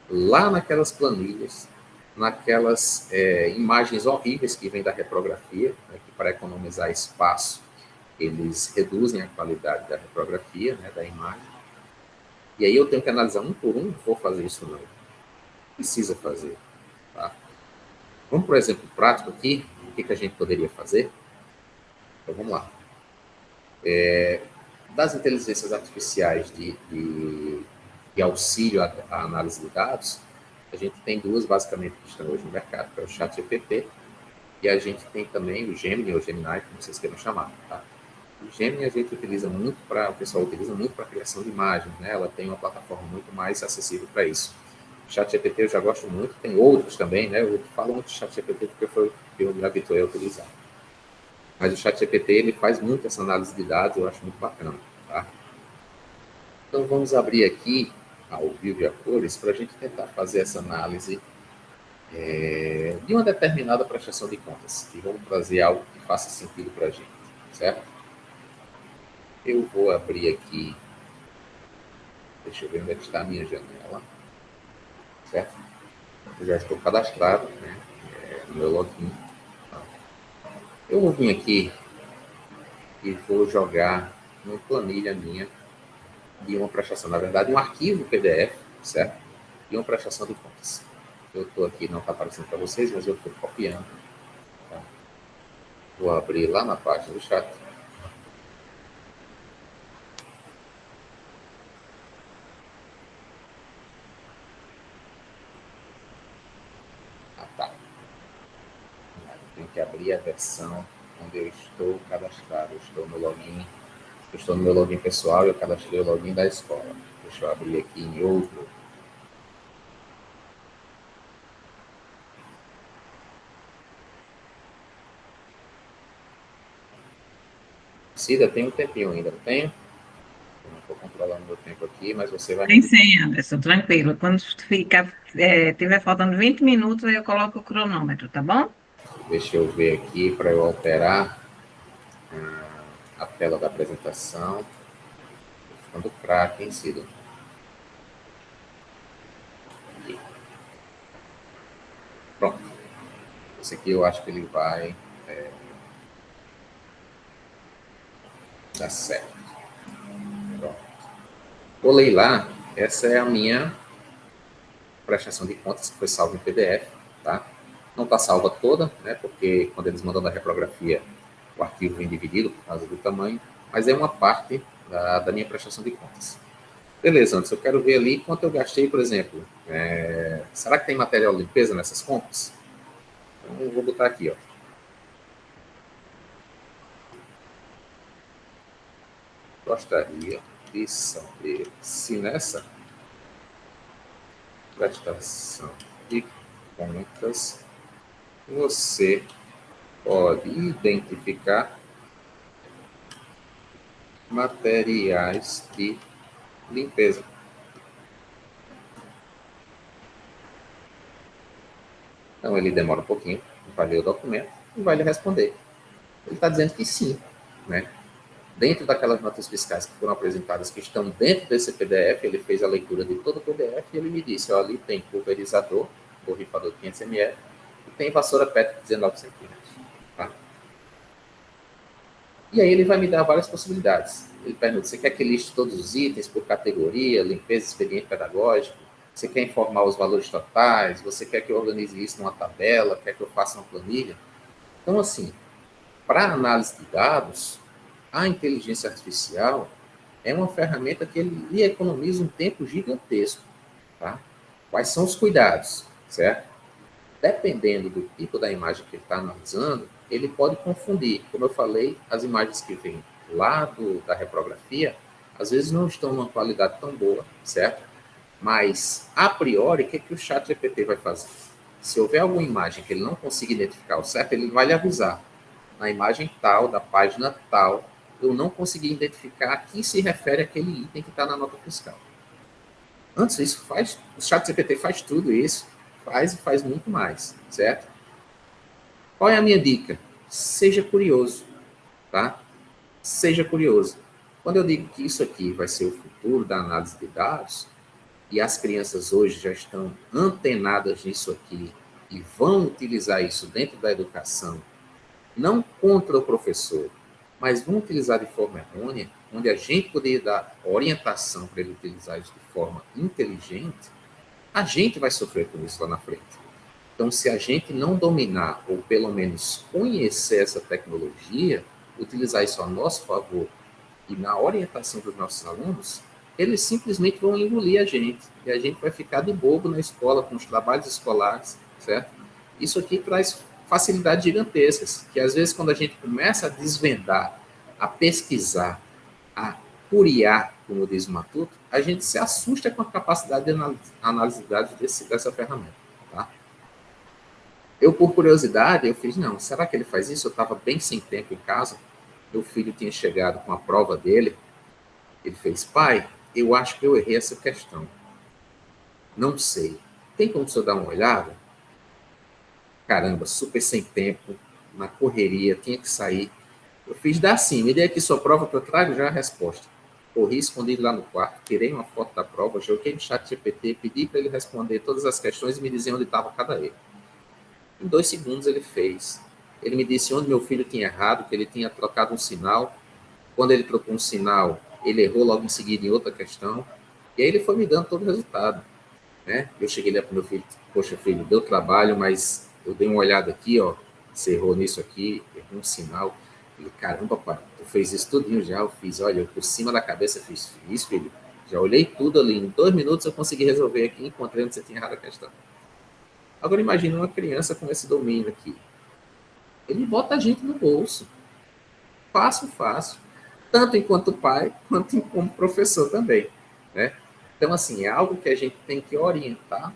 lá naquelas planilhas, naquelas imagens horríveis que vêm da reprografia, né, que para economizar espaço, eles reduzem a qualidade da reprografia, né, da imagem. E aí eu tenho que analisar um por um, vou fazer isso não. Precisa fazer. Tá? Vamos por exemplo prático aqui, o que a gente poderia fazer? Então vamos lá. Das inteligências artificiais de auxílio à análise de dados, a gente tem duas basicamente que estão hoje no mercado, que é o ChatGPT, e a gente tem também o Gemini, ou Gemini, como vocês queiram chamar. Tá? O Gemini a gente utiliza muito o pessoal utiliza muito para criação de imagens, né? Ela tem uma plataforma muito mais acessível para isso. O ChatGPT eu já gosto muito, tem outros também, né? Eu falo muito de ChatGPT porque foi o que eu me habituei a utilizar. Mas o ChatGPT ele faz muito essa análise de dados, eu acho muito bacana. Tá? Então vamos abrir aqui ao vivo e a cores para a gente tentar fazer essa análise de uma determinada prestação de contas. E vamos trazer algo que faça sentido para a gente, certo? Eu vou abrir aqui, deixa eu ver onde é que está a minha janela, certo? Eu já estou cadastrado, né? No meu login. Eu vou vir aqui e vou jogar uma planilha minha de uma prestação, na verdade, um arquivo PDF, certo? De uma prestação de contas. Eu estou aqui, não está aparecendo para vocês, mas eu estou copiando. Tá? Vou abrir lá na página do chat. Ah, tá. Tenho que abrir a versão onde eu estou cadastrado. Eu estou no login. Eu estou no meu login pessoal e eu cadastrei o login da escola. Deixa eu abrir aqui em outro. Cida, tem um tempinho ainda, não tenho? Eu não estou controlando meu tempo tempo aqui, mas você vai me Tem dizer. sim, Anderson, tranquilo. Quando tiver faltando 20 minutos, aí eu coloco o cronômetro, tá bom? Deixa eu ver aqui para eu alterar a tela da apresentação. Ficando fraco, hein, Ciro? Pronto. Esse aqui eu acho que ele vai dar certo. Pronto. Colei lá. Essa é a minha prestação de contas que foi salva em PDF, tá? Não está salva toda, né? Porque quando eles mandam da reprografia, o arquivo vem dividido por causa do tamanho, mas é uma parte da minha prestação de contas. Beleza, antes eu quero ver ali quanto eu gastei, por exemplo. Será que tem material de limpeza nessas compras? Então, eu vou botar aqui, ó. Gostaria de saber se nessa prestação de contas você pode identificar materiais de limpeza. Então ele demora um pouquinho, vai ler o documento e vai lhe responder. Ele está dizendo que sim, né? Dentro daquelas notas fiscais que foram apresentadas, que estão dentro desse PDF, ele fez a leitura de todo o PDF e ele me disse, ó, ali tem pulverizador, borrifador de 500 ml, e tem vassoura PET de 19 centímetros. Tá? E aí ele vai me dar várias possibilidades. Ele pergunta, você quer que liste todos os itens por categoria, limpeza, expediente pedagógico? Você quer informar os valores totais? Você quer que eu organize isso numa tabela? Quer que eu faça uma planilha? Então, assim, para análise de dados, a inteligência artificial é uma ferramenta que ele lhe economiza um tempo gigantesco. Tá? Quais são os cuidados, certo? Dependendo do tipo da imagem que ele está analisando, ele pode confundir. Como eu falei, as imagens que vêm lá da reprografia, às vezes não estão numa qualidade tão boa, certo? Mas, a priori, o que o chat GPT vai fazer? Se houver alguma imagem que ele não consiga identificar o certo, ele vai lhe avisar. Na imagem tal, da página tal, eu não consegui identificar a que se refere aquele item que está na nota fiscal. Antes disso, o chat GPT faz tudo isso, faz e faz muito mais, certo? Qual é a minha dica? Seja curioso, tá? Seja curioso. Quando eu digo que isso aqui vai ser o futuro da análise de dados, e as crianças hoje já estão antenadas nisso aqui e vão utilizar isso dentro da educação, não contra o professor, mas vão utilizar de forma errônea, onde a gente poderia dar orientação para ele utilizar isso de forma inteligente, a gente vai sofrer com isso lá na frente. Então, se a gente não dominar, ou pelo menos conhecer essa tecnologia, utilizar isso a nosso favor e na orientação dos nossos alunos, eles simplesmente vão engolir a gente. E a gente vai ficar de bobo na escola, com os trabalhos escolares, certo? Isso aqui traz facilidades gigantescas, que às vezes quando a gente começa a desvendar, a pesquisar, a curiar, como diz o Matuto, a gente se assusta com a capacidade de análise de dados dessa ferramenta. Tá? Eu, por curiosidade, eu fiz, não, será que ele faz isso? Eu estava bem sem tempo em casa, meu filho tinha chegado com a prova dele, ele fez, pai, eu acho que eu errei essa questão. Não sei. Tem como o senhor dar uma olhada? Caramba, super sem tempo, na correria, tinha que sair. Eu fiz, dá sim, me dê aqui sua prova que eu trago já a resposta. Corri escondido lá no quarto, tirei uma foto da prova, joguei no chat GPT, pedi para ele responder todas as questões e me dizer onde estava cada erro. Em 2 segundos ele fez. Ele me disse onde meu filho tinha errado, que ele tinha trocado um sinal. Quando ele trocou um sinal, ele errou logo em seguida em outra questão. E aí ele foi me dando todo o resultado. Né? Eu cheguei lá para o meu filho, poxa filho, deu trabalho, mas eu dei uma olhada aqui, ó, você errou nisso aqui, errou um sinal. Ele, caramba, pai, tu fez isso tudinho já, eu fiz, olha, eu por cima da cabeça fiz isso, filho. Já olhei tudo ali, em 2 minutos eu consegui resolver aqui, encontrei onde você tinha errado a questão. Agora imagine uma criança com esse domínio aqui. Ele bota a gente no bolso. Fácil, fácil. Tanto enquanto pai, quanto como professor também. Né? Então, assim, é algo que a gente tem que orientar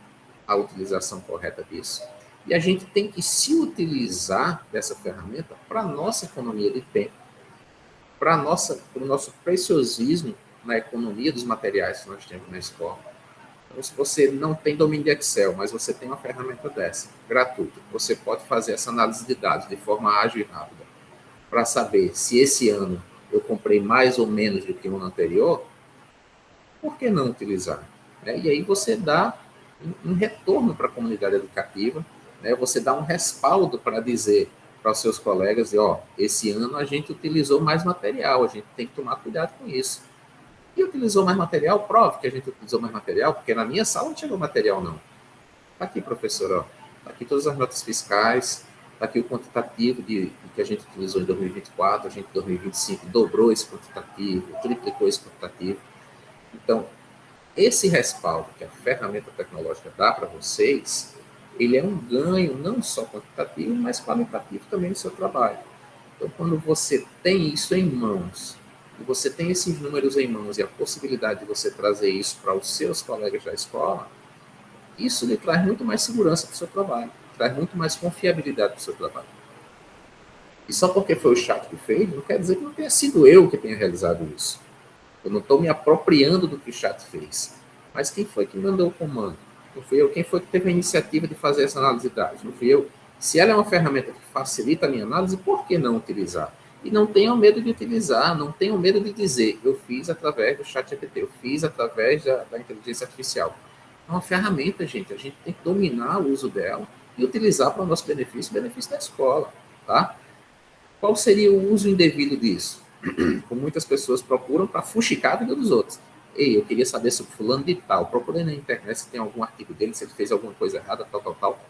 a utilização correta disso. E a gente tem que se utilizar dessa ferramenta para a nossa economia de tempo, para o nosso preciosismo na economia dos materiais que nós temos na escola. Então, se você não tem domínio de Excel, mas você tem uma ferramenta dessa, gratuita, você pode fazer essa análise de dados de forma ágil e rápida, para saber se esse ano eu comprei mais ou menos do que o ano anterior, por que não utilizar? E aí você dá um retorno para a comunidade educativa, você dá um respaldo para dizer para os seus colegas, esse ano a gente utilizou mais material, a gente tem que tomar cuidado com isso. E utilizou mais material? Prove que a gente utilizou mais material, porque na minha sala não chegou material, não. Está aqui, professor, está aqui todas as notas fiscais, está aqui o quantitativo que a gente utilizou em 2024, a gente em 2025 dobrou esse quantitativo, triplicou esse quantitativo. Então, esse respaldo que a ferramenta tecnológica dá para vocês, ele é um ganho não só quantitativo, mas qualitativo também no seu trabalho. Então, quando você tem isso em mãos, e você tem esses números em mãos e a possibilidade de você trazer isso para os seus colegas da escola, isso lhe traz muito mais segurança para o seu trabalho, traz muito mais confiabilidade para o seu trabalho. E só porque foi o chat que fez, não quer dizer que não tenha sido eu que tenha realizado isso. Eu não estou me apropriando do que o chat fez. Mas quem foi que mandou o comando? Não fui eu. Quem foi que teve a iniciativa de fazer essa análise de dados? Não fui eu. Se ela é uma ferramenta que facilita a minha análise, por que não utilizar? E não tenham medo de utilizar, não tenham medo de dizer, eu fiz através do chat GPT, eu fiz através da inteligência artificial. É uma ferramenta, gente. A gente tem que dominar o uso dela e utilizar para o nosso benefício, o benefício da escola. Tá? Qual seria o uso indevido disso? Como muitas pessoas procuram para fuxicar a vida dos outros. Ei, eu queria saber sobre fulano de tal. Procurei na internet se tem algum artigo dele, se ele fez alguma coisa errada, tal.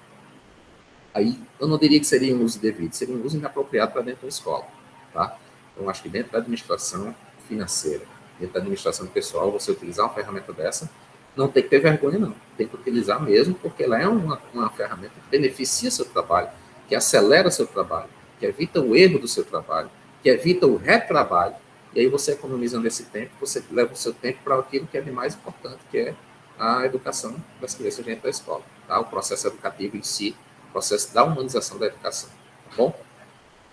Aí, eu não diria que seria um uso devido, seria um uso inapropriado para dentro da escola. Tá? Então, acho que dentro da administração financeira, dentro da administração pessoal, você utilizar uma ferramenta dessa, não tem que ter vergonha, não. Tem que utilizar mesmo, porque ela é uma ferramenta que beneficia seu trabalho, que acelera seu trabalho, que evita o erro do seu trabalho, que evita o retrabalho, e aí você economizando esse tempo, você leva o seu tempo para aquilo que é de mais importante, que é a educação das crianças dentro da escola, tá? O processo educativo em si, o processo da humanização da educação, tá bom?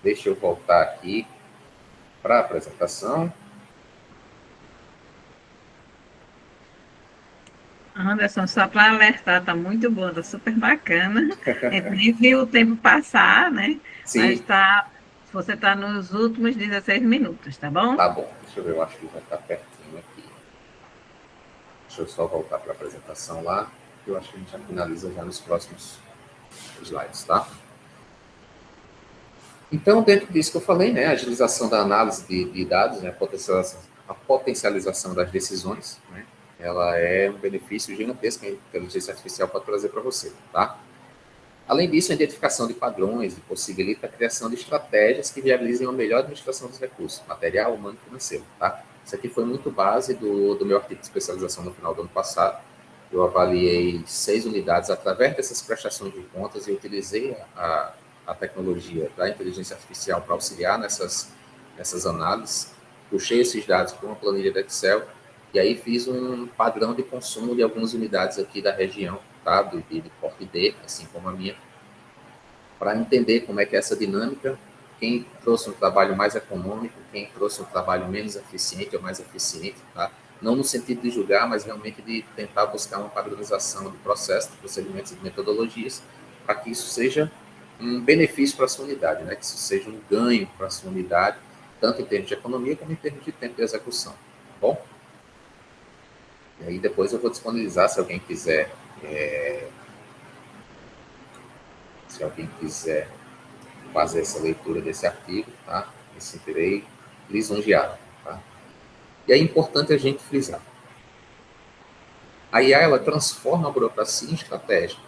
Deixa eu voltar aqui para a apresentação. Anderson, só para alertar, tá muito bom, tá super bacana. A gente nem viu o tempo passar, né? Sim. Mas você está nos últimos 16 minutos, tá bom? Tá bom, deixa eu ver, eu acho que já está pertinho aqui. Deixa eu só voltar para a apresentação lá, que eu acho que a gente já finaliza já nos próximos slides, tá? Então, dentro disso que eu falei, né, a agilização da análise de dados, né, a potencialização das decisões, né, ela é um benefício gigantesco que a inteligência artificial pode trazer para você, tá? Além disso, a identificação de padrões e possibilita a criação de estratégias que viabilizem uma melhor administração dos recursos, material, humano e financeiro, tá? Isso aqui foi muito base do meu artigo de especialização no final do ano passado. Eu avaliei 6 unidades através dessas prestações de contas e utilizei a tecnologia da inteligência artificial para auxiliar nessas análises. Puxei esses dados para uma planilha de Excel e aí fiz um padrão de consumo de algumas unidades aqui da região, tá? De porte D, assim como a minha, para entender como é que é essa dinâmica, quem trouxe um trabalho mais econômico, quem trouxe um trabalho menos eficiente ou mais eficiente, tá? Não no sentido de julgar, mas realmente de tentar buscar uma padronização de processos, de procedimentos e de metodologias, para que isso seja um benefício para a sua unidade, né? Que isso seja um ganho para a sua unidade, tanto em termos de economia como em termos de tempo de execução, tá bom? E aí depois eu vou disponibilizar, se alguém quiser fazer essa leitura desse artigo, tá? Me sentirei lisonjeado, tá? E é importante a gente frisar. A IA, ela transforma a burocracia em estratégia,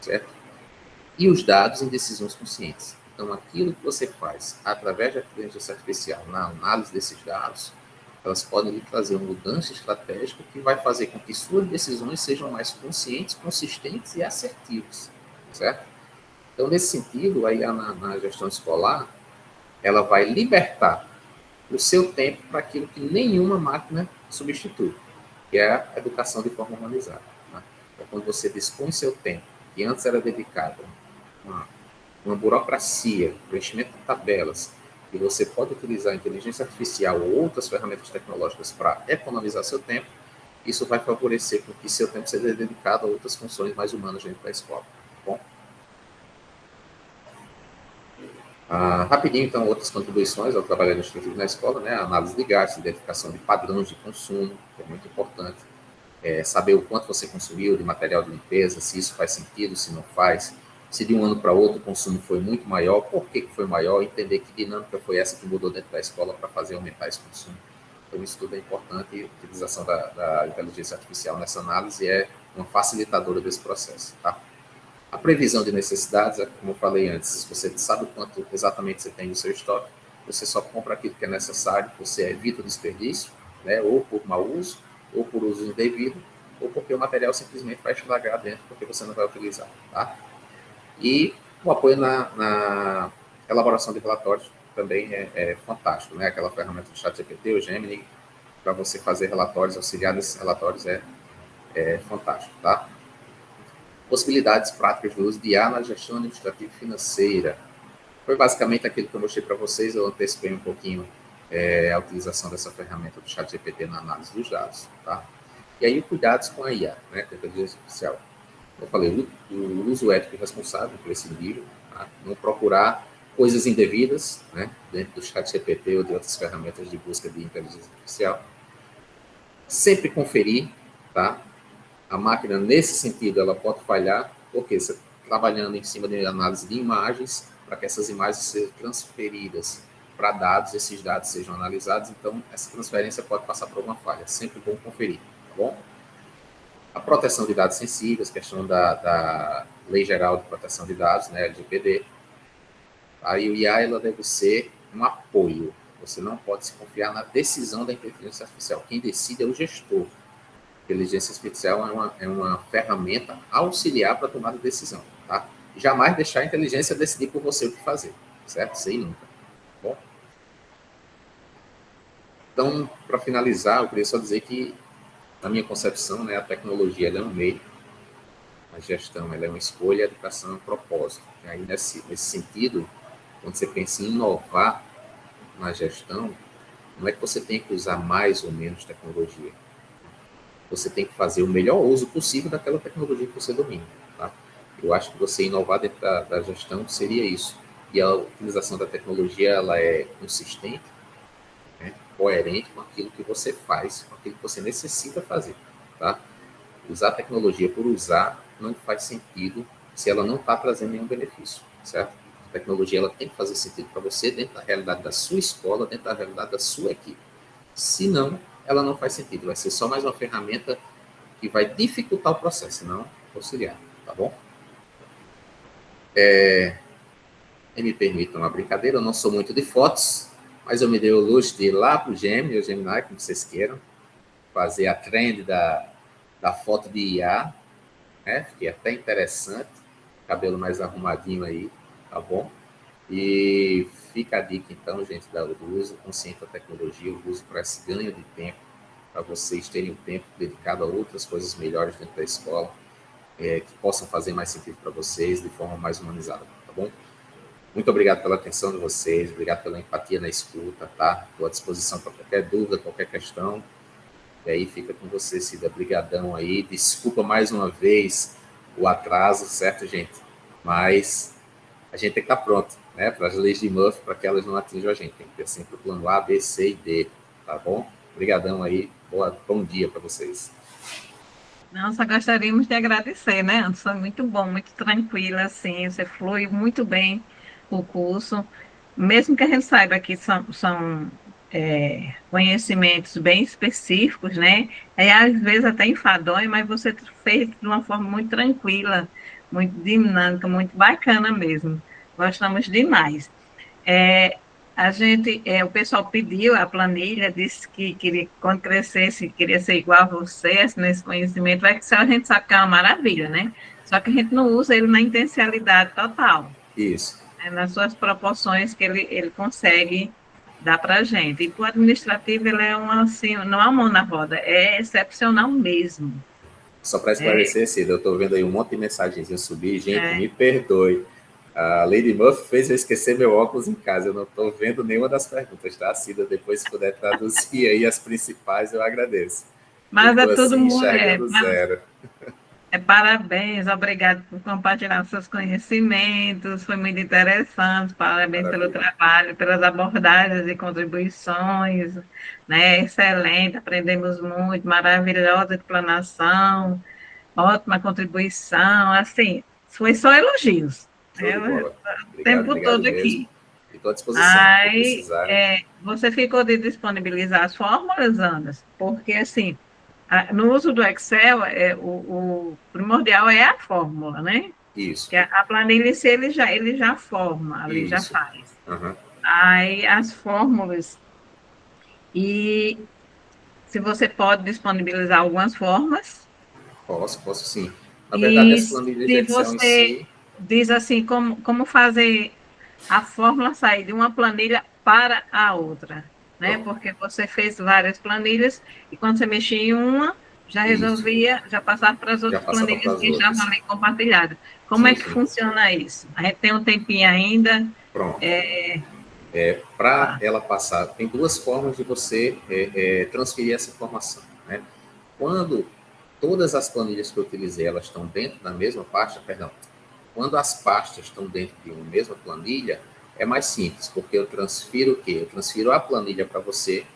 certo? E os dados em decisões conscientes. Então, aquilo que você faz através da inteligência artificial na análise desses dados, elas podem lhe trazer uma mudança estratégica que vai fazer com que suas decisões sejam mais conscientes, consistentes e assertivas, certo? Então, nesse sentido, aí na gestão escolar, ela vai libertar o seu tempo para aquilo que nenhuma máquina substitui, que é a educação de forma humanizada. Tá? Então, quando você dispõe seu tempo, que antes era dedicado a uma burocracia, preenchimento de tabelas, e você pode utilizar a inteligência artificial ou outras ferramentas tecnológicas para economizar seu tempo, isso vai favorecer com que seu tempo seja dedicado a outras funções mais humanas dentro da escola. Tá bom? Rapidinho, então, outras contribuições ao trabalho administrativo na escola, né? A análise de gastos, identificação de padrões de consumo, que é muito importante. Saber o quanto você consumiu de material de limpeza, se isso faz sentido, se não faz, se de um ano para outro o consumo foi muito maior, por que foi maior, entender que dinâmica foi essa que mudou dentro da escola para fazer aumentar esse consumo. Então, isso tudo é importante e a utilização da inteligência artificial nessa análise é uma facilitadora desse processo, tá? A previsão de necessidades, como eu falei antes, se você sabe o quanto exatamente você tem no seu estoque, você só compra aquilo que é necessário, você evita o desperdício, né, ou por mau uso, ou por uso indevido, ou porque o material simplesmente vai estragar dentro, porque você não vai utilizar, tá? E o apoio na elaboração de relatórios também é fantástico, né? Aquela ferramenta do ChatGPT, o Gemini, para você fazer relatórios, auxiliar nesses relatórios é fantástico, tá? Possibilidades práticas do uso de IA na gestão administrativa e financeira. Foi basicamente aquilo que eu mostrei para vocês, eu antecipei um pouquinho a utilização dessa ferramenta do ChatGPT na análise dos dados, tá? E aí, cuidados com a IA, né, com a inteligência artificial. Eu falei, o uso ético e responsável, imprescindível, tá? Não procurar coisas indevidas, né, dentro do ChatGPT ou de outras ferramentas de busca de inteligência artificial. Sempre conferir, tá? A máquina, nesse sentido, ela pode falhar, porque você está trabalhando em cima de análise de imagens, para que essas imagens sejam transferidas para dados, esses dados sejam analisados, então essa transferência pode passar por uma falha. Sempre bom conferir, tá bom? A proteção de dados sensíveis, questão da Lei Geral de Proteção de Dados, né, LGPD. Aí o IA ela deve ser um apoio. Você não pode se confiar na decisão da inteligência artificial. Quem decide é o gestor. A inteligência artificial é uma ferramenta auxiliar para a tomada de decisão, tá? Jamais deixar a inteligência decidir por você o que fazer, certo? Isso aí nunca, tá bom? Então, para finalizar, eu queria só dizer que, na minha concepção, né, a tecnologia ela é um meio, a gestão ela é uma escolha, a educação é um propósito. E aí, nesse sentido, quando você pensa em inovar na gestão, não é que você tem que usar mais ou menos tecnologia. Você tem que fazer o melhor uso possível daquela tecnologia que você domina, tá? Eu acho que você inovar dentro da gestão seria isso. E a utilização da tecnologia, ela é consistente, né, coerente com aquilo que você faz, com aquilo que você necessita fazer, tá? Usar a tecnologia por usar não faz sentido se ela não está trazendo nenhum benefício, certo? A tecnologia, ela tem que fazer sentido para você dentro da realidade da sua escola, dentro da realidade da sua equipe. Se não, ela não faz sentido. Vai ser só mais uma ferramenta que vai dificultar o processo, não auxiliar, tá bom? Me permitam uma brincadeira, eu não sou muito de fotos, mas eu me dei o luxo de ir lá para o Gemini, como vocês queiram, fazer a trend da foto de IA, né? Fiquei até interessante, cabelo mais arrumadinho aí, tá bom? E fica a dica, então, gente, do uso consciente da tecnologia, o uso para esse ganho de tempo, para vocês terem um tempo dedicado a outras coisas melhores dentro da escola, que possam fazer mais sentido para vocês, de forma mais humanizada, tá bom? Muito obrigado pela atenção de vocês, obrigado pela empatia na escuta, tá? Estou à disposição para qualquer dúvida, qualquer questão. E aí fica com você, Cida. Brigadão aí. Desculpa mais uma vez o atraso, certo, gente? Mas a gente tem que estar pronto, né? Para as leis de Murphy, para que elas não atinjam a gente. Tem que ter sempre o plano A, B, C e D, tá bom? Obrigadão aí. Bom dia para vocês. Nós só gostaríamos de agradecer, né, Anderson? Muito bom, muito tranquilo, assim, você flui muito bem o curso, mesmo que a gente saiba que são conhecimentos bem específicos, né? Às vezes até enfadonho, mas você fez de uma forma muito tranquila, muito dinâmica, muito bacana mesmo. Gostamos demais. É, o pessoal pediu a planilha, disse que queria, quando crescesse, queria ser igual a você, nesse conhecimento, vai que a gente sabe que é uma maravilha, né? Só que a gente não usa ele na intencionalidade total. Isso. Nas suas proporções que ele consegue dar para a gente. E para o administrativo, ele é assim, não é uma mão na roda, é excepcional mesmo. Só para esclarecer, Cida, eu estou vendo aí um monte de mensagenzinhas subir, gente, me perdoe. A Lady Murphy fez eu esquecer meu óculos em casa. Eu não estou vendo nenhuma das perguntas, tá, Cida? Depois, se puder traduzir aí as principais, eu agradeço. Eu Mas é estou tudo assim, muito. enxergando zero. Parabéns, obrigado por compartilhar os seus conhecimentos, foi muito interessante, parabéns pelo Maravilha. trabalho, pelas abordagens e contribuições, né? Excelente, aprendemos muito, maravilhosa explanação, ótima contribuição, assim, foi só elogios, Show né? de bola. O Obrigado, tempo obrigado todo mesmo. aqui. Estou à disposição. Se Aí, precisar, você ficou de disponibilizar as fórmulas, Anderson, porque assim, no uso do Excel, o primordial é a fórmula, né? isso, Que a planilha em si ele já forma, ali já isso. faz. Uhum. Aí as fórmulas, e se você pode disponibilizar algumas formas, Posso sim. Na verdade, e as planilhas de se Excel em você si, diz assim, como fazer a fórmula sair de uma planilha para a outra, né? pronto. Porque você fez várias planilhas, e quando você mexia em uma, já Isso. resolvia, já passava para as Já outras passava para planilhas as que estavam outras. ali compartilhadas. Como é Sim, que sim. funciona isso? A gente tem um tempinho ainda. Pronto. É, Para tá. ela passar, tem duas formas de você transferir essa informação, né? Quando todas as planilhas que eu utilizei, elas estão dentro da mesma pasta, perdão, quando as pastas estão dentro de uma mesma planilha, é mais simples, porque eu transfiro o quê? Eu transfiro a planilha para você,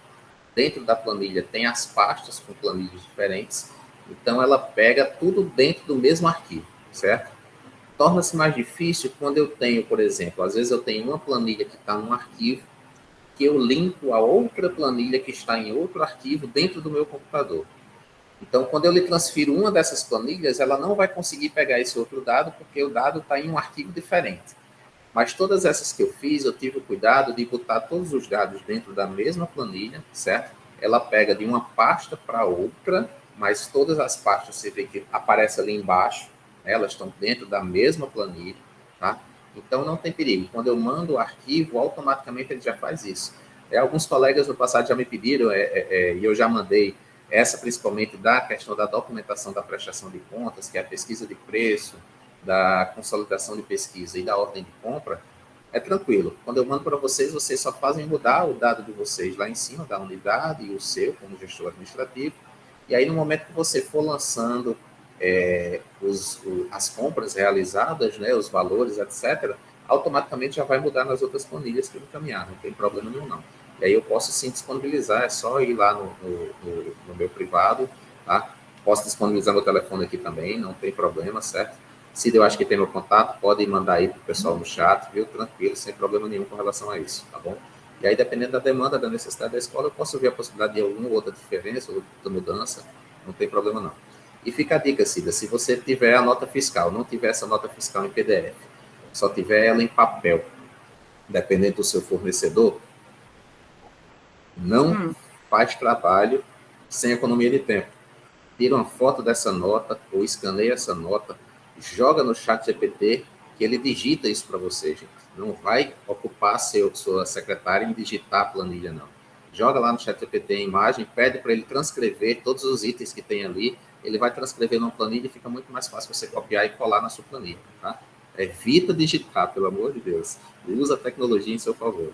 dentro da planilha tem as pastas com planilhas diferentes, então ela pega tudo dentro do mesmo arquivo, certo? Torna-se mais difícil quando eu tenho, por exemplo, às vezes eu tenho uma planilha que está num arquivo, que eu linko a outra planilha que está em outro arquivo dentro do meu computador. Então, quando eu lhe transfiro uma dessas planilhas, ela não vai conseguir pegar esse outro dado, porque o dado está em um arquivo diferente. Mas todas essas que eu fiz, eu tive o cuidado de botar todos os dados dentro da mesma planilha, certo? Ela pega de uma pasta para outra, mas todas as pastas você vê que aparece ali embaixo, né? Elas estão dentro da mesma planilha, tá? Então não tem perigo. Quando eu mando o arquivo, automaticamente ele já faz isso. Alguns colegas no passado já me pediram, e eu já mandei essa principalmente da questão da documentação da prestação de contas, que é a pesquisa de preço, da consolidação de pesquisa e da ordem de compra, é tranquilo. Quando eu mando para vocês, vocês só fazem mudar o dado de vocês lá em cima, da unidade e o seu, como gestor administrativo. E aí, no momento que você for lançando as compras realizadas, né, os valores, etc., automaticamente já vai mudar nas outras planilhas que eu encaminhar, não tem problema nenhum, não. E aí eu posso sim disponibilizar, é só ir lá no meu privado, tá? Posso disponibilizar meu telefone aqui também, não tem problema, certo? Se eu acho que tem meu contato, pode mandar aí para o pessoal no chat, viu? Tranquilo, sem problema nenhum com relação a isso, tá bom? E aí, dependendo da demanda, da necessidade da escola, eu posso ver a possibilidade de alguma outra diferença, outra mudança, não tem problema não. E fica a dica, Cida, se você tiver a nota fiscal, não tiver essa nota fiscal em PDF, só tiver ela em papel, dependendo do seu fornecedor, não Hum, faz trabalho sem economia de tempo. Tira uma foto dessa nota ou escaneia essa nota, joga no chat GPT, que ele digita isso para você, gente. Não vai ocupar sua secretária em digitar a planilha, não. Joga lá no chat GPT a imagem, pede para ele transcrever todos os itens que tem ali, ele vai transcrever numa planilha e fica muito mais fácil você copiar e colar na sua planilha, tá? Evita digitar, pelo amor de Deus. Usa a tecnologia em seu favor.